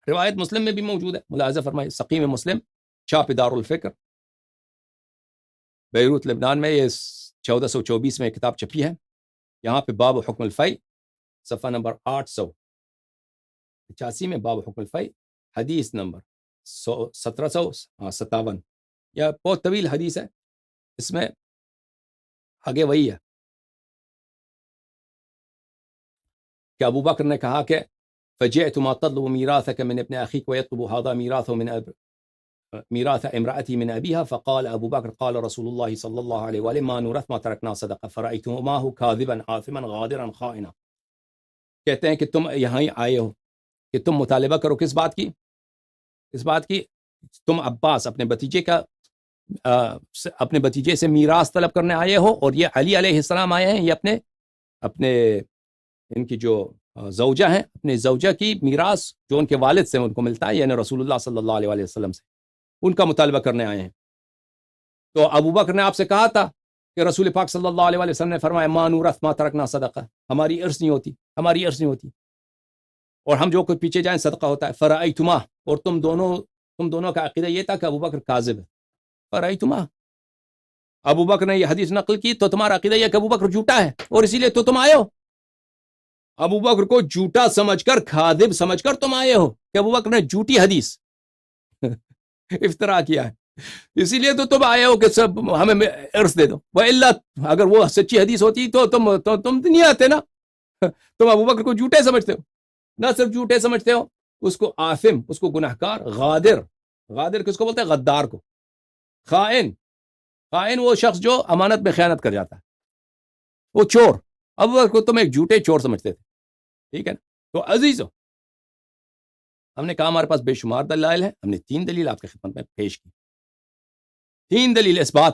روایت مسلم میں بھی موجود ہے. ملاحظہ فرمائے سقیم مسلم، چھاپ دار الفکر، بیروت لبنان میں، یہ 1424 میں کتاب چھپی ہے. یہاں پہ باب حکم الفی، صفحہ نمبر 885 میں باب حکم الفی، حدیث نمبر 1757 یا بہت طویل حدیث ہے، اس میں آگے وہی ہے کہ ابو بکر نے کہا کہ فجئت ما تطلب میراثك من ابن اخيك ويطلب هذا ميراثه من ميراث امرأتي من ابيها فقال ابو بکر قال رسول الله صلی اللہ علیہ وآلہ ما نورث ما ترکنا صدقہ فرأيتماه كاذبا عاثما غادرا خائنا. کہتے ہیں کہ تم یہاں آئے ہو کہ تم مطالبہ کرو کس بات کی؟ اس بات کی تم عباس اپنے بھتیجے سے میراث طلب کرنے آئے ہو، اور یہ علی علیہ السلام آئے ہیں، یہ اپنے ان کی جو زوجہ ہیں، اپنے زوجہ کی میراث جو ان کے والد سے ان کو ملتا ہے، یعنی رسول اللہ صلی اللہ علیہ وسلم سے، ان کا مطالبہ کرنے آئے ہیں. تو ابو بکر نے آپ سے کہا تھا کہ رسول پاک صلی اللہ علیہ وسلم نے فرمایا ما نورث ما ترکنا صدقہ، ہماری ارث نہیں ہوتی اور ہم جو کچھ پیچھے جائیں صدقہ ہوتا ہے. فرأیتما، اور تم دونوں کا عقیدہ یہ تھا کہ ابو بکر کاذب ہے. فرأیتما، ابو بکر نے یہ حدیث نقل کی تو تمہارا عقیدہ یہ کہ ابو بکر جھوٹا ہے، اور اسی لیے تو تم آئے ہو. ابو بکر کو جھوٹا سمجھ کر، کاذب سمجھ کر تم آئے ہو کہ ابو بکر نے جھوٹی حدیث افترا کیا ہے، اسی لیے تو تم آئے ہو کہ سب ہمیں ارث دے دو. وَإِلَّا، اگر وہ سچی حدیث ہوتی تو تم نہیں آتے نا. تم ابو بکر کو جھوٹے سمجھتے ہو، نہ صرف جھوٹے سمجھتے ہو، اس کو آثم، اس کو گناہگار، غادر کس کو بولتے ہیں؟ غدار کو. خائن وہ شخص جو امانت میں خیانت کر جاتا ہے، وہ چور. ابو بکر کو تم ایک جھوٹے چور سمجھتے تھے، ٹھیک ہے نا. تو عزیزو، ہم نے کہا ہمارے پاس بے شمار دلائل ہیں، ہم نے 3 دلیل آپ کی خدمت میں پیش کی. 3 دلیل اس بات پر